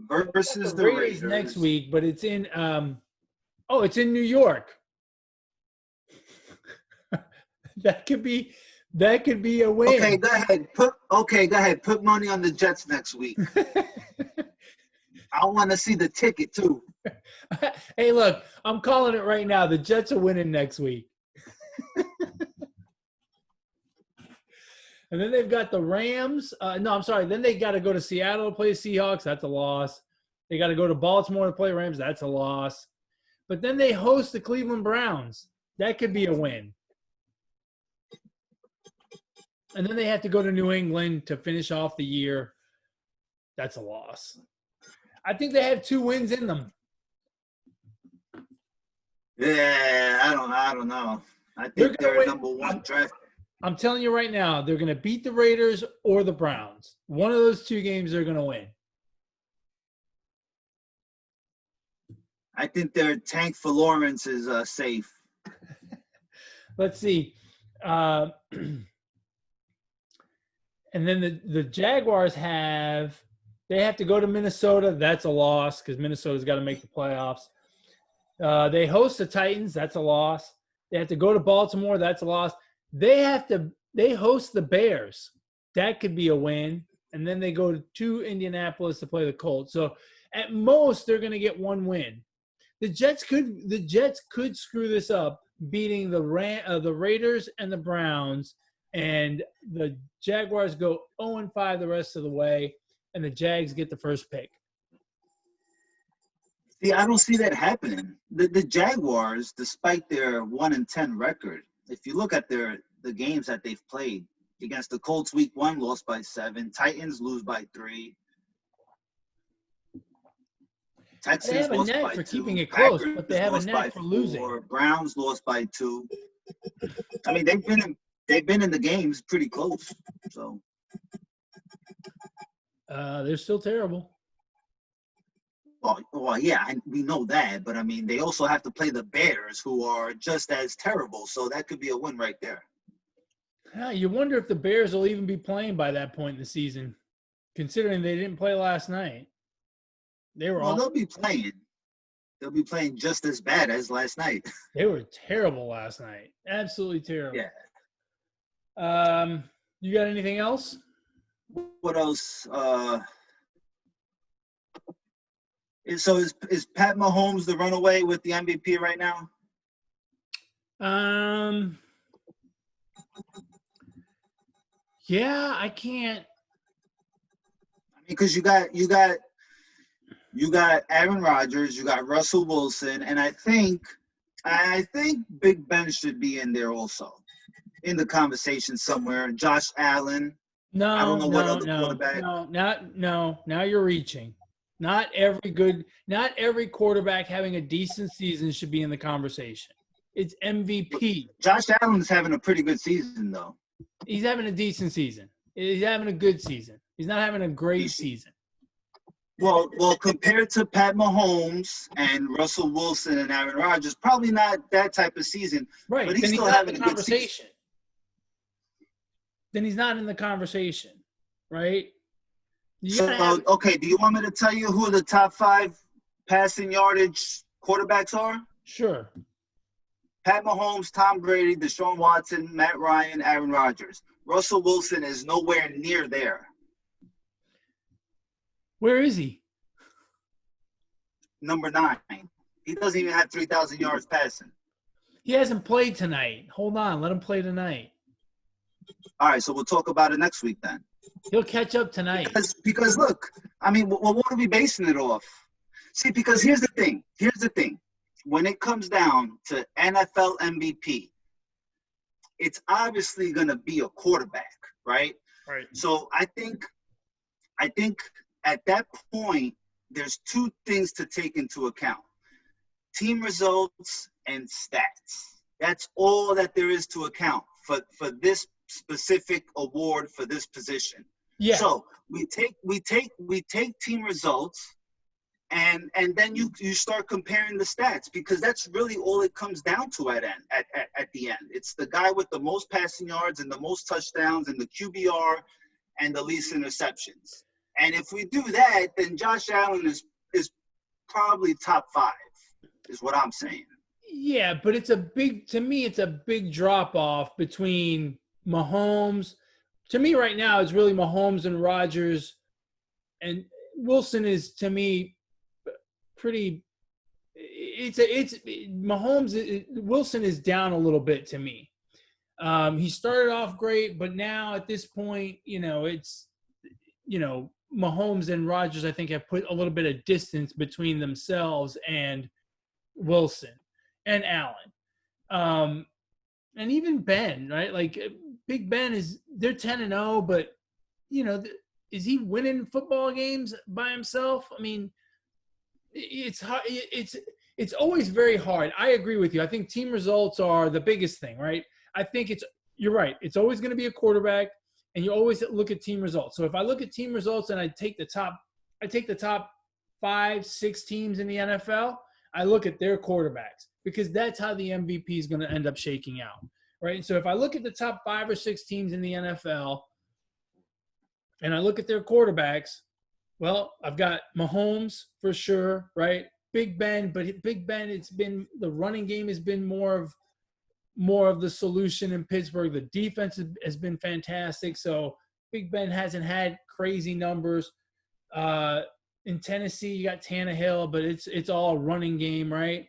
B: Versus the Raiders
A: next week, but it's in it's in New York. that could be a win.
B: Okay, go ahead. Put money on the Jets next week. I want to see the ticket too.
A: Hey, look, I'm calling it right now. The Jets are winning next week. And then they've got the Rams. Then they got to go to Seattle to play Seahawks. That's a loss. They got to go to Baltimore to play Rams. That's a loss. But then they host the Cleveland Browns. That could be a win. And then they have to go to New England to finish off the year. That's a loss. I think they have 2 wins in them.
B: Yeah, I don't know. I think they're number 1 draft.
A: I'm telling you right now, they're going to beat the Raiders or the Browns. One of those 2 games they're going to win.
B: I think their tank for Lawrence is safe.
A: Let's see. And then the Jaguars have to go to Minnesota. That's a loss because Minnesota's got to make the playoffs. They host the Titans. That's a loss. They have to go to Baltimore. That's a loss. They host the Bears. That could be a win. And then they go to Indianapolis to play the Colts. So at most they're going to get 1 win. The Jets could screw this up, beating the Raiders and the Browns, and the Jaguars go 0-5 the rest of the way, and the Jags get the first pick.
B: See, I don't see that happening. The Jaguars, despite their 1-10 record, if you look at the games that they've played against the Colts, week 1 lost by 7, Titans lose by 3. Texans
A: they have a
B: lost
A: knack
B: by
A: for
B: 2.
A: keeping it close,
B: Packers
A: but they have a knack for
B: 4.
A: losing.
B: Browns lost by 2. I mean, they've been in the games pretty close. So
A: they're still terrible.
B: Well, yeah, we know that, but I mean, they also have to play the Bears, who are just as terrible. So that could be a win right there.
A: Yeah, you wonder if the Bears will even be playing by that point in the season, considering they didn't play last night.
B: They'll be playing. They'll be playing just as bad as last night.
A: They were terrible last night. Absolutely terrible.
B: Yeah.
A: You got anything else?
B: What else? So is Pat Mahomes the runaway with the MVP right now?
A: Yeah, I can't.
B: I mean, because you got Aaron Rodgers, you got Russell Wilson, and I think Big Ben should be in there also, in the conversation somewhere. Josh Allen. I don't know what other quarterback.
A: Now you're reaching. Not every quarterback having a decent season should be in the conversation. It's MVP.
B: Josh Allen's having a pretty good season, though.
A: He's having a decent season. He's having a good season. He's not having a great season.
B: Well, compared to Pat Mahomes and Russell Wilson and Aaron Rodgers, probably not that type of season.
A: Right.
B: But he's still having a good season.
A: Then he's not in the conversation, right?
B: Okay, do you want me to tell you who the top 5 passing yardage quarterbacks are?
A: Sure.
B: Pat Mahomes, Tom Brady, Deshaun Watson, Matt Ryan, Aaron Rodgers. Russell Wilson is nowhere near there.
A: Where is he?
B: Number 9. He doesn't even have 3,000 yards passing.
A: He hasn't played tonight. Hold on. Let him play tonight.
B: All right, so we'll talk about it next week then.
A: He'll catch up tonight.
B: Because look, I mean, what are we basing it off? See, because here's the thing. When it comes down to NFL MVP, it's obviously going to be a quarterback, right?
A: Right.
B: So I think at that point, there's two things to take into account: team results and stats. That's all that there is to account for this specific award for this position.
A: Yeah.
B: So we take team results, and then you start comparing the stats, because that's really all it comes down to at the end. It's the guy with the most passing yards and the most touchdowns and the QBR and the least interceptions. And if we do that, then Josh Allen is probably top 5, is what I'm saying.
A: Yeah, but it's a big drop off between Mahomes. To me right now, it's really Mahomes and Rodgers, and Wilson is, to me, pretty. It's Mahomes. Wilson is down a little bit to me. He started off great, but now at this point, it's Mahomes and Rodgers, I think, have put a little bit of distance between themselves and Wilson and Allen. And even Ben, right? Like Big Ben they're 10-0, but is he winning football games by himself? I mean, it's hard. It's always very hard. I agree with you. I think team results are the biggest thing, right? I think you're right. It's always going to be a quarterback, and you always look at team results. So if I look at team results and I take the top 5, 6 teams in the NFL, I look at their quarterbacks, because that's how the MVP is going to end up shaking out, right? And so if I look at the top 5 or 6 teams in the NFL and I look at their quarterbacks, well, I've got Mahomes for sure, right? Big Ben, but Big Ben, the running game has been more of the solution in Pittsburgh. The defense has been fantastic. So Big Ben hasn't had crazy numbers. In Tennessee, you got Tannehill, but it's all a running game, right?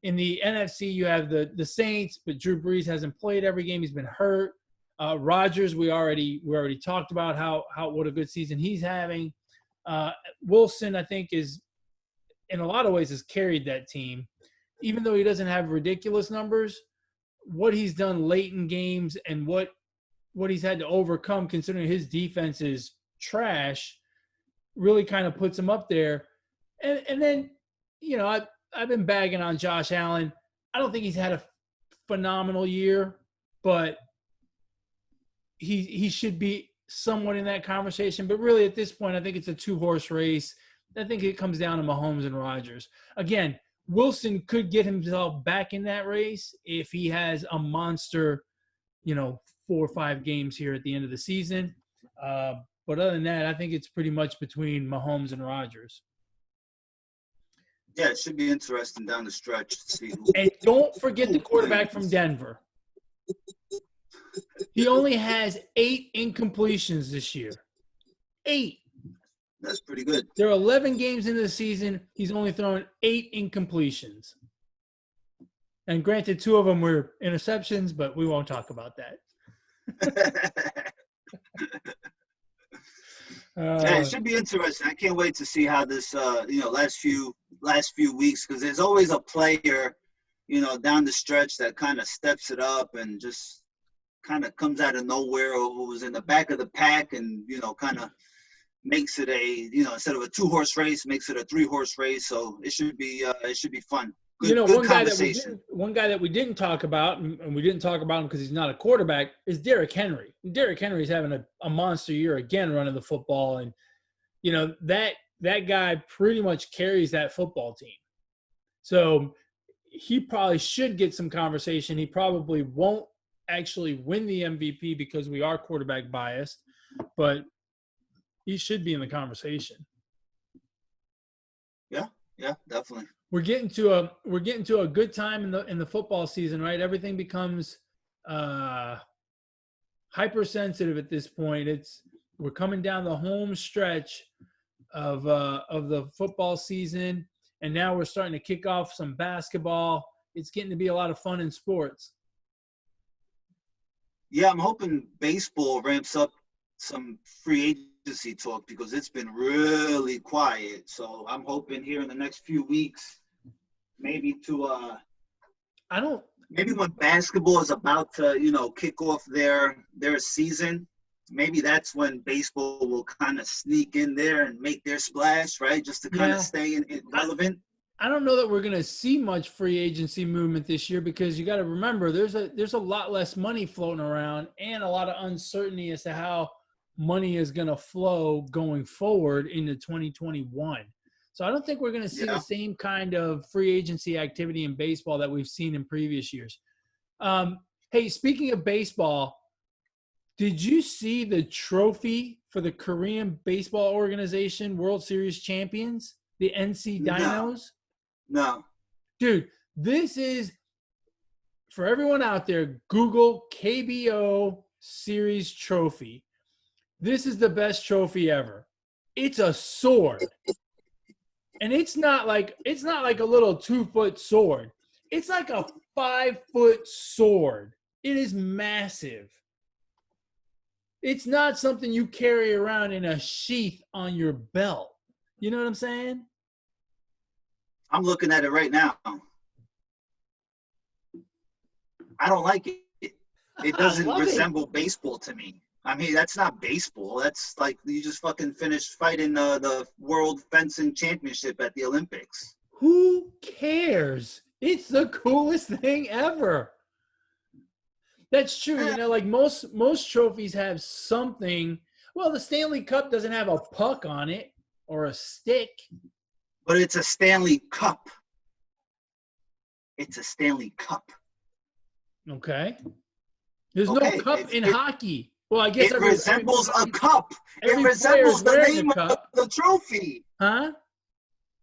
A: In the NFC, you have the Saints, but Drew Brees hasn't played every game. He's been hurt. Rodgers, we already talked about what a good season he's having. Wilson, I think, is in a lot of ways has carried that team, even though he doesn't have ridiculous numbers. What he's done late in games and what he's had to overcome, considering his defense is trash, really kind of puts him up there. And then, I've been bagging on Josh Allen. I don't think he's had a phenomenal year, but he should be somewhat in that conversation. But really, at this point, I think it's a 2-horse race. I think it comes down to Mahomes and Rodgers. Again, Wilson could get himself back in that race if he has a monster, 4 or 5 games here at the end of the season. But other than that, I think it's pretty much between Mahomes and Rodgers.
B: Yeah, it should be interesting down the stretch to see
A: And don't forget the quarterback from Denver. He only has 8 incompletions this year. 8.
B: That's pretty good.
A: There are 11 games into the season. He's only thrown 8 incompletions. And granted, 2 of them were interceptions, but we won't talk about that.
B: Yeah, it should be interesting. I can't wait to see how this, last few weeks, because there's always a player, down the stretch that kind of steps it up and just kind of comes out of nowhere, or who was in the back of the pack and, kind of makes it instead of a 2-horse race, makes it a 3-horse race. So it should be fun. Good
A: one guy that we didn't talk about, and we didn't talk about him because he's not a quarterback, is Derrick Henry. Derrick Henry's having a monster year again running the football, and that guy pretty much carries that football team. So he probably should get some conversation. He probably won't actually win the MVP because we are quarterback biased, but he should be in the conversation.
B: Yeah, definitely.
A: We're getting to a good time in the football season, right? Everything becomes hypersensitive at this point. We're coming down the home stretch of the football season, and now we're starting to kick off some basketball. It's getting to be a lot of fun in sports.
B: Yeah, I'm hoping baseball ramps up some free agency talk, because it's been really quiet. So I'm hoping here in the next few weeks, maybe maybe when basketball is about to, kick off their season, maybe that's when baseball will kind of sneak in there and make their splash, right? Just to kind of
A: Yeah.
B: stay relevant.
A: I don't know that we're going to see much free agency movement this year because you got to remember there's a lot less money floating around and a lot of uncertainty as to how money is going to flow going forward into 2021. So I don't think we're going to see the
B: Yeah.
A: same kind of free agency activity in baseball that we've seen in previous years. Hey, speaking of baseball, did you see the trophy for the Korean Baseball Organization World Series champions, the NC
B: No.
A: Dinos?
B: No.
A: Dude, this is for everyone out there. Google KBO Series trophy. This is the best trophy ever. It's a sword, and it's not like a little 2-foot sword. It's like a 5-foot sword. It is massive. It's not something you carry around in a sheath on your belt. You know what I'm saying?
B: I'm looking at it right now. I don't like it. It
A: I
B: doesn't
A: love it.
B: resemble baseball to me. I mean, that's not baseball. That's like you just fucking finished fighting the World Fencing Championship at the Olympics.
A: Who cares? It's the coolest thing ever. That's true.
B: Eh,
A: You know, like most trophies have something. Well, the Stanley Cup doesn't have a puck on it or a stick.
B: but it's a Stanley Cup. It's a Stanley Cup.
A: Okay. There's no
B: Okay,
A: cup in hockey. Well, I guess
B: it resembles a cup. It
A: every player is
B: resembles the
A: wearing a
B: name of
A: cup.
B: the trophy.
A: Huh?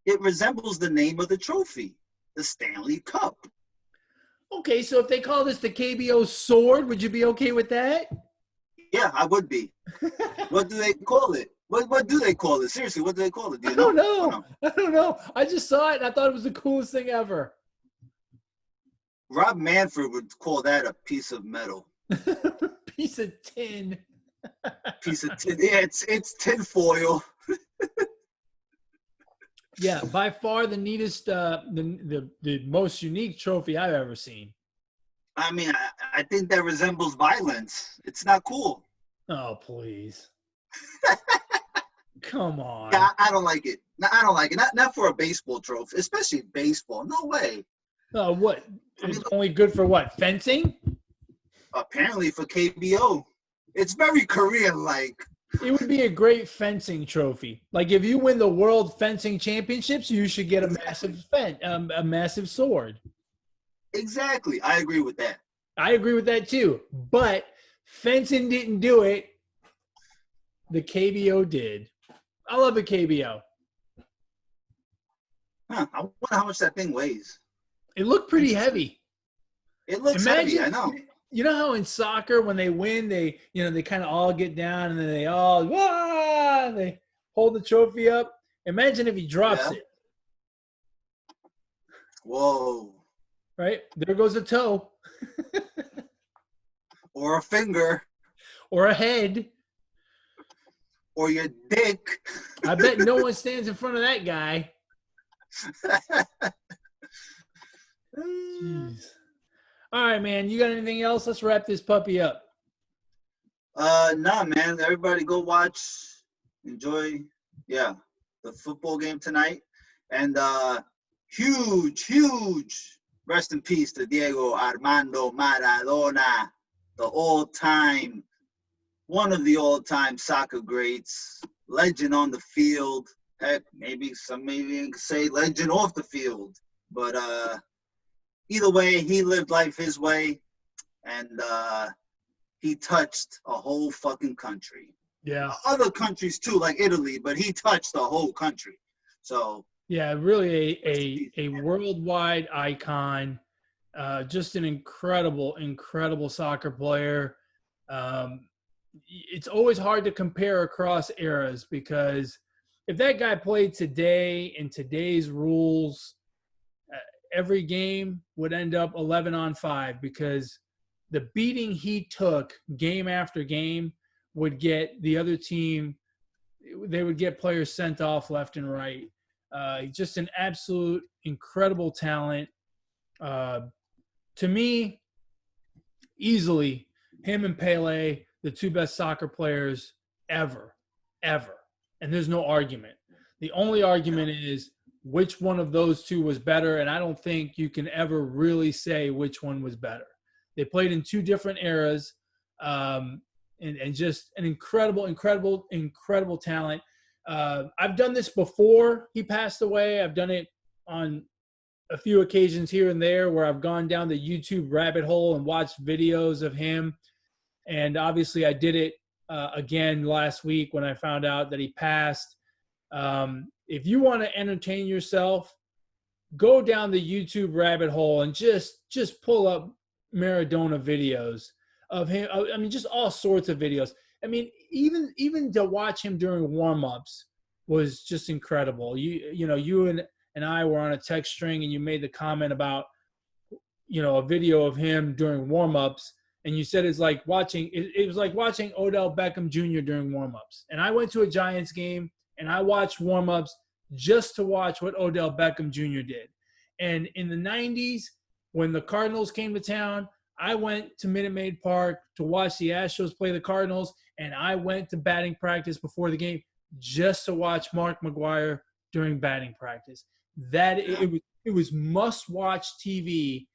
B: It resembles the name of the trophy, the Stanley Cup.
A: Okay, so if they call this the KBO sword, would you be okay with that?
B: Yeah, I would be. What do they call it? What do they call it? Seriously, what do they call it? Do
A: I
B: you
A: don't
B: know?
A: know.
B: No?
A: I don't know. I just saw it and I thought it was the coolest thing ever.
B: Rob Manfred would call that a piece of metal.
A: Piece of tin.
B: Piece of tin. Yeah, it's tin foil.
A: Yeah, by far the neatest, the most unique trophy I've ever seen.
B: I mean, I think that resembles violence. It's not cool.
A: Oh, please. Come on.
B: Yeah, I don't like it. No, I don't like it. Not for a baseball trophy, especially baseball. No way.
A: What?
B: I mean,
A: It's only good for what? Fencing?
B: apparently for KBO, it's very Korean-like.
A: It would be a great fencing trophy. Like if you win the World Fencing Championships, you should get a massive sword.
B: Exactly. I agree with that.
A: I agree with that too. But fencing didn't do it. The KBO did. I love the KBO.
B: Huh. I wonder how much that thing weighs.
A: It looked pretty heavy.
B: It looks heavy, I know.
A: You know how in soccer when they win, they kind of all get down and then they all they hold the trophy up. Imagine if he drops it.
B: Whoa.
A: Right? There goes a toe.
B: Or a finger.
A: Or a head.
B: Or your dick.
A: I bet no one stands in front of that guy. Jeez. All right, man. You got anything else? Let's wrap this puppy up.
B: Nah, man. Everybody go watch, enjoy, the football game tonight. And huge rest in peace to Diego Armando Maradona, one of the all-time soccer greats, legend on the field. Heck, maybe even could say legend off the field. But either way, he lived life his way, and he touched a whole fucking country.
A: Yeah.
B: Other countries too, like Italy, but he touched the whole country. So
A: yeah, really a worldwide icon. Just an incredible soccer player. It's always hard to compare across eras because if that guy played today in today's rules, every game would end up 11-on-5 because the beating he took game after game would get the other team, they would get players sent off left and right. Just an absolute incredible talent. To me, easily, him and Pele, the two best soccer players ever, ever. And there's no argument. The only argument is which one of those two was better, and I don't think you can ever really say which one was better. They played in two different eras, and just an incredible, incredible, incredible talent. I've done this before he passed away. I've done it on a few occasions here and there where I've gone down the YouTube rabbit hole and watched videos of him. And obviously I did it again last week when I found out that he passed. If you want to entertain yourself, go down the YouTube rabbit hole and just pull up Maradona videos of him. I mean, just all sorts of videos. I mean, even to watch him during warm-ups was just incredible. You and I were on a text string, and you made the comment about, a video of him during warm-ups, and you said it was like watching Odell Beckham Jr. during warm-ups. And I went to a Giants game, and I watched warm-ups just to watch what Odell Beckham Jr. did. And in the 90s, when the Cardinals came to town, I went to Minute Maid Park to watch the Astros play the Cardinals, and I went to batting practice before the game just to watch Mark McGwire during batting practice. It was must-watch TV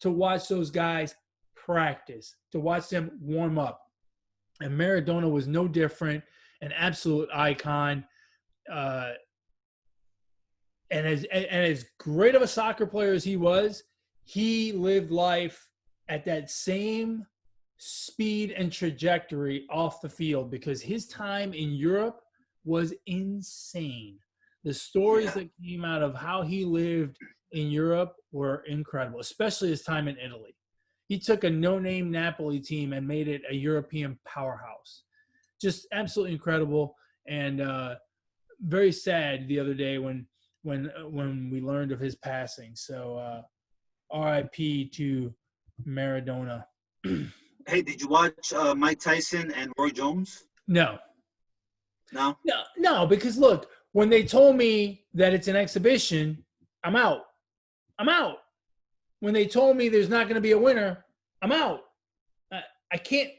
A: to watch those guys practice, to watch them warm up. And Maradona was no different, an absolute icon. And as great of a soccer player as he was, he lived life at that same speed and trajectory off the field, because his time in Europe was insane. The stories that came out of how he lived in Europe were incredible, especially his time in Italy. He took a no-name Napoli team and made it a European powerhouse. Just absolutely incredible, and very sad the other day when we learned of his passing. So R.I.P. to Maradona.
B: Hey, did you watch Mike Tyson and Roy Jones?
A: No.
B: No,
A: because look, when they told me that it's an exhibition, I'm out. When they told me there's not going to be a winner, I'm out. I can't.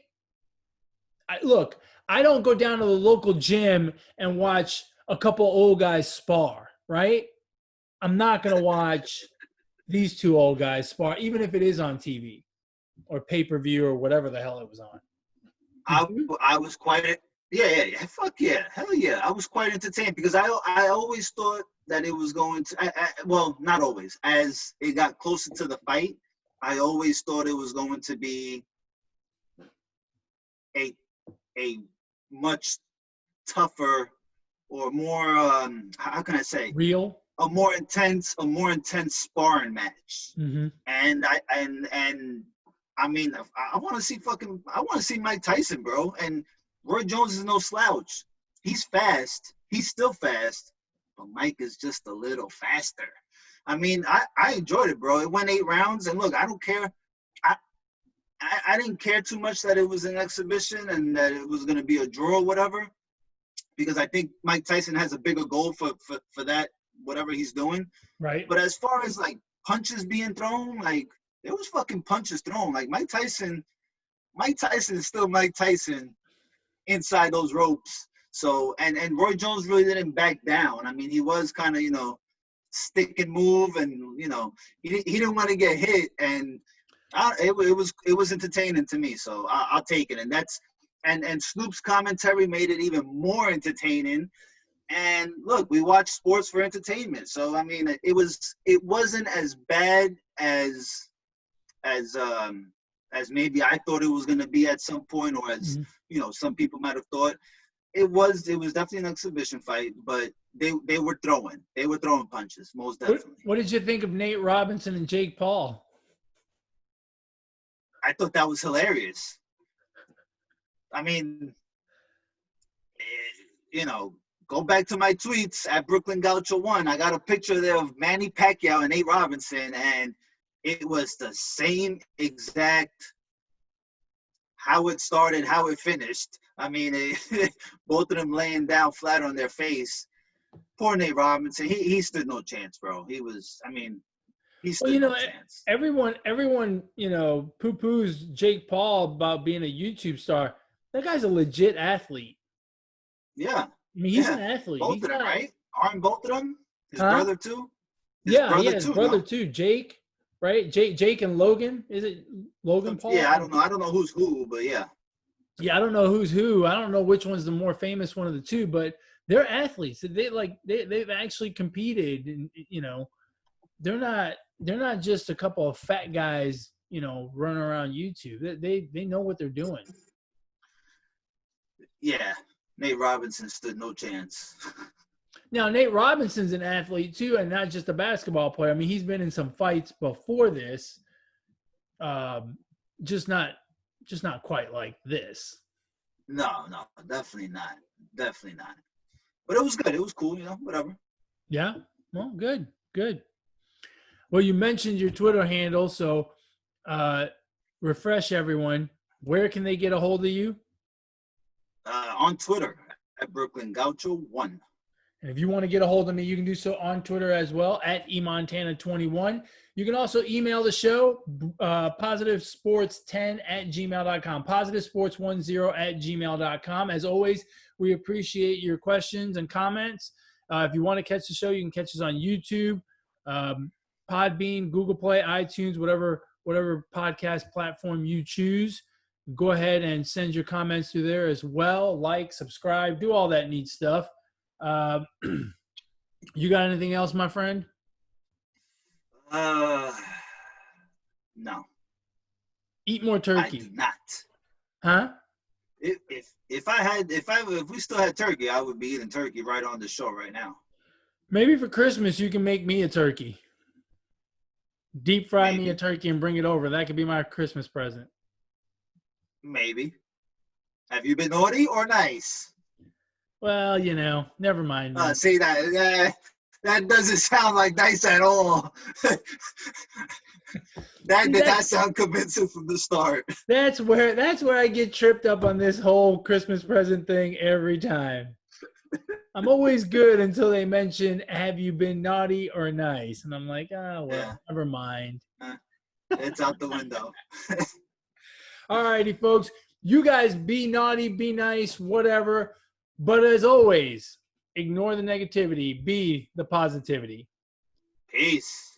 A: Look, I don't go down to the local gym and watch a couple old guys spar, right? I'm not going to watch these two old guys spar, even if it is on TV or pay-per-view or whatever the hell it was on.
B: I was quite fuck yeah, hell yeah. I was quite entertained because I always thought that it was going to well, not always. As it got closer to the fight, I always thought it was going to be a much tougher or more how can I say,
A: real,
B: a more intense sparring match.
A: Mm-hmm.
B: And I mean, I want to see Mike Tyson, bro. And Roy Jones is no slouch. He's fast. He's still fast, but Mike is just a little faster. I mean, I enjoyed it, bro. It went 8 rounds, and look, I don't care. I didn't care too much that it was an exhibition and that it was going to be a draw or whatever, because I think Mike Tyson has a bigger goal for that, whatever he's doing.
A: Right.
B: But as far as like punches being thrown, like there was fucking punches thrown. Like Mike Tyson is still Mike Tyson inside those ropes. So and Roy Jones really didn't back down. I mean, he was kind of, stick and move, and he didn't want to get hit, and it was entertaining to me. So I'll take it. And that's and Snoop's commentary made it even more entertaining. And look, we watch sports for entertainment. So I mean, it wasn't as bad as maybe I thought it was going to be at some point, or as some people might have thought. It was definitely an exhibition fight, but they were throwing punches, most definitely.
A: What did you think of Nate Robinson and Jake Paul?
B: I thought that was hilarious. I mean, go back to my tweets at Brooklyn Gaucho 1. I got a picture there of Manny Pacquiao and Nate Robinson, and it was the same exact how it started, how it finished. I mean, both of them laying down flat on their face. Poor Nate Robinson. He stood no chance, bro. He stood no chance.
A: Everyone, poo-poos Jake Paul about being a YouTube star. That guy's a legit athlete.
B: Yeah,
A: I mean, he's an
B: yeah.
A: athlete.
B: Both
A: He's
B: of them,
A: not,
B: right? Aren't both of them? His
A: huh?
B: brother too? His
A: Yeah,
B: brother
A: yeah, his
B: too,
A: brother
B: no?
A: too, Jake, right? Jake and Logan. Is it Logan
B: Yeah,
A: Paul?
B: I don't know. I don't know who's who, but yeah.
A: Yeah, I don't know who's who. I don't know which one's the more famous one of the two, but they're athletes. They've actually competed, and they're not just a couple of fat guys, running around YouTube. They know what they're doing.
B: Yeah. Nate Robinson stood no chance.
A: Now, Nate Robinson's an athlete too, and not just a basketball player. I mean, he's been in some fights before this, um, just not quite like this.
B: No, definitely not. Definitely not. But it was good. It was cool, whatever.
A: Yeah. Well, good, good. Well, you mentioned your Twitter handle, so uh, refresh everyone. Where can they get a hold of you?
B: On Twitter at Brooklyn Gaucho 1.
A: And if you want to get a hold of me, you can do so on Twitter as well at eMontana21. You can also email the show, positivesports10@gmail.com, positivesports10@gmail.com. As always, we appreciate your questions and comments. If you want to catch the show, you can catch us on YouTube, Podbean, Google Play, iTunes, whatever podcast platform you choose. Go ahead and send your comments through there as well. Like, subscribe, do all that neat stuff. You got anything else, my friend?
B: No.
A: Eat more turkey.
B: I do not.
A: Huh?
B: If we still had turkey, I would be eating turkey right on the show right now.
A: Maybe for Christmas you can make me a turkey. Deep fry me a
B: Maybe.
A: turkey and bring it over. That could be my Christmas present.
B: Maybe. Have you been naughty or nice?
A: Well, never mind.
B: See that doesn't sound like nice at all. That did not sound convincing from the start.
A: That's where I get tripped up on this whole Christmas present thing every time. I'm always good until they mention, have you been naughty or nice? And I'm like, never mind.
B: It's out the window.
A: All righty, folks. You guys be naughty, be nice, whatever. But as always, ignore the negativity. Be the positivity.
B: Peace.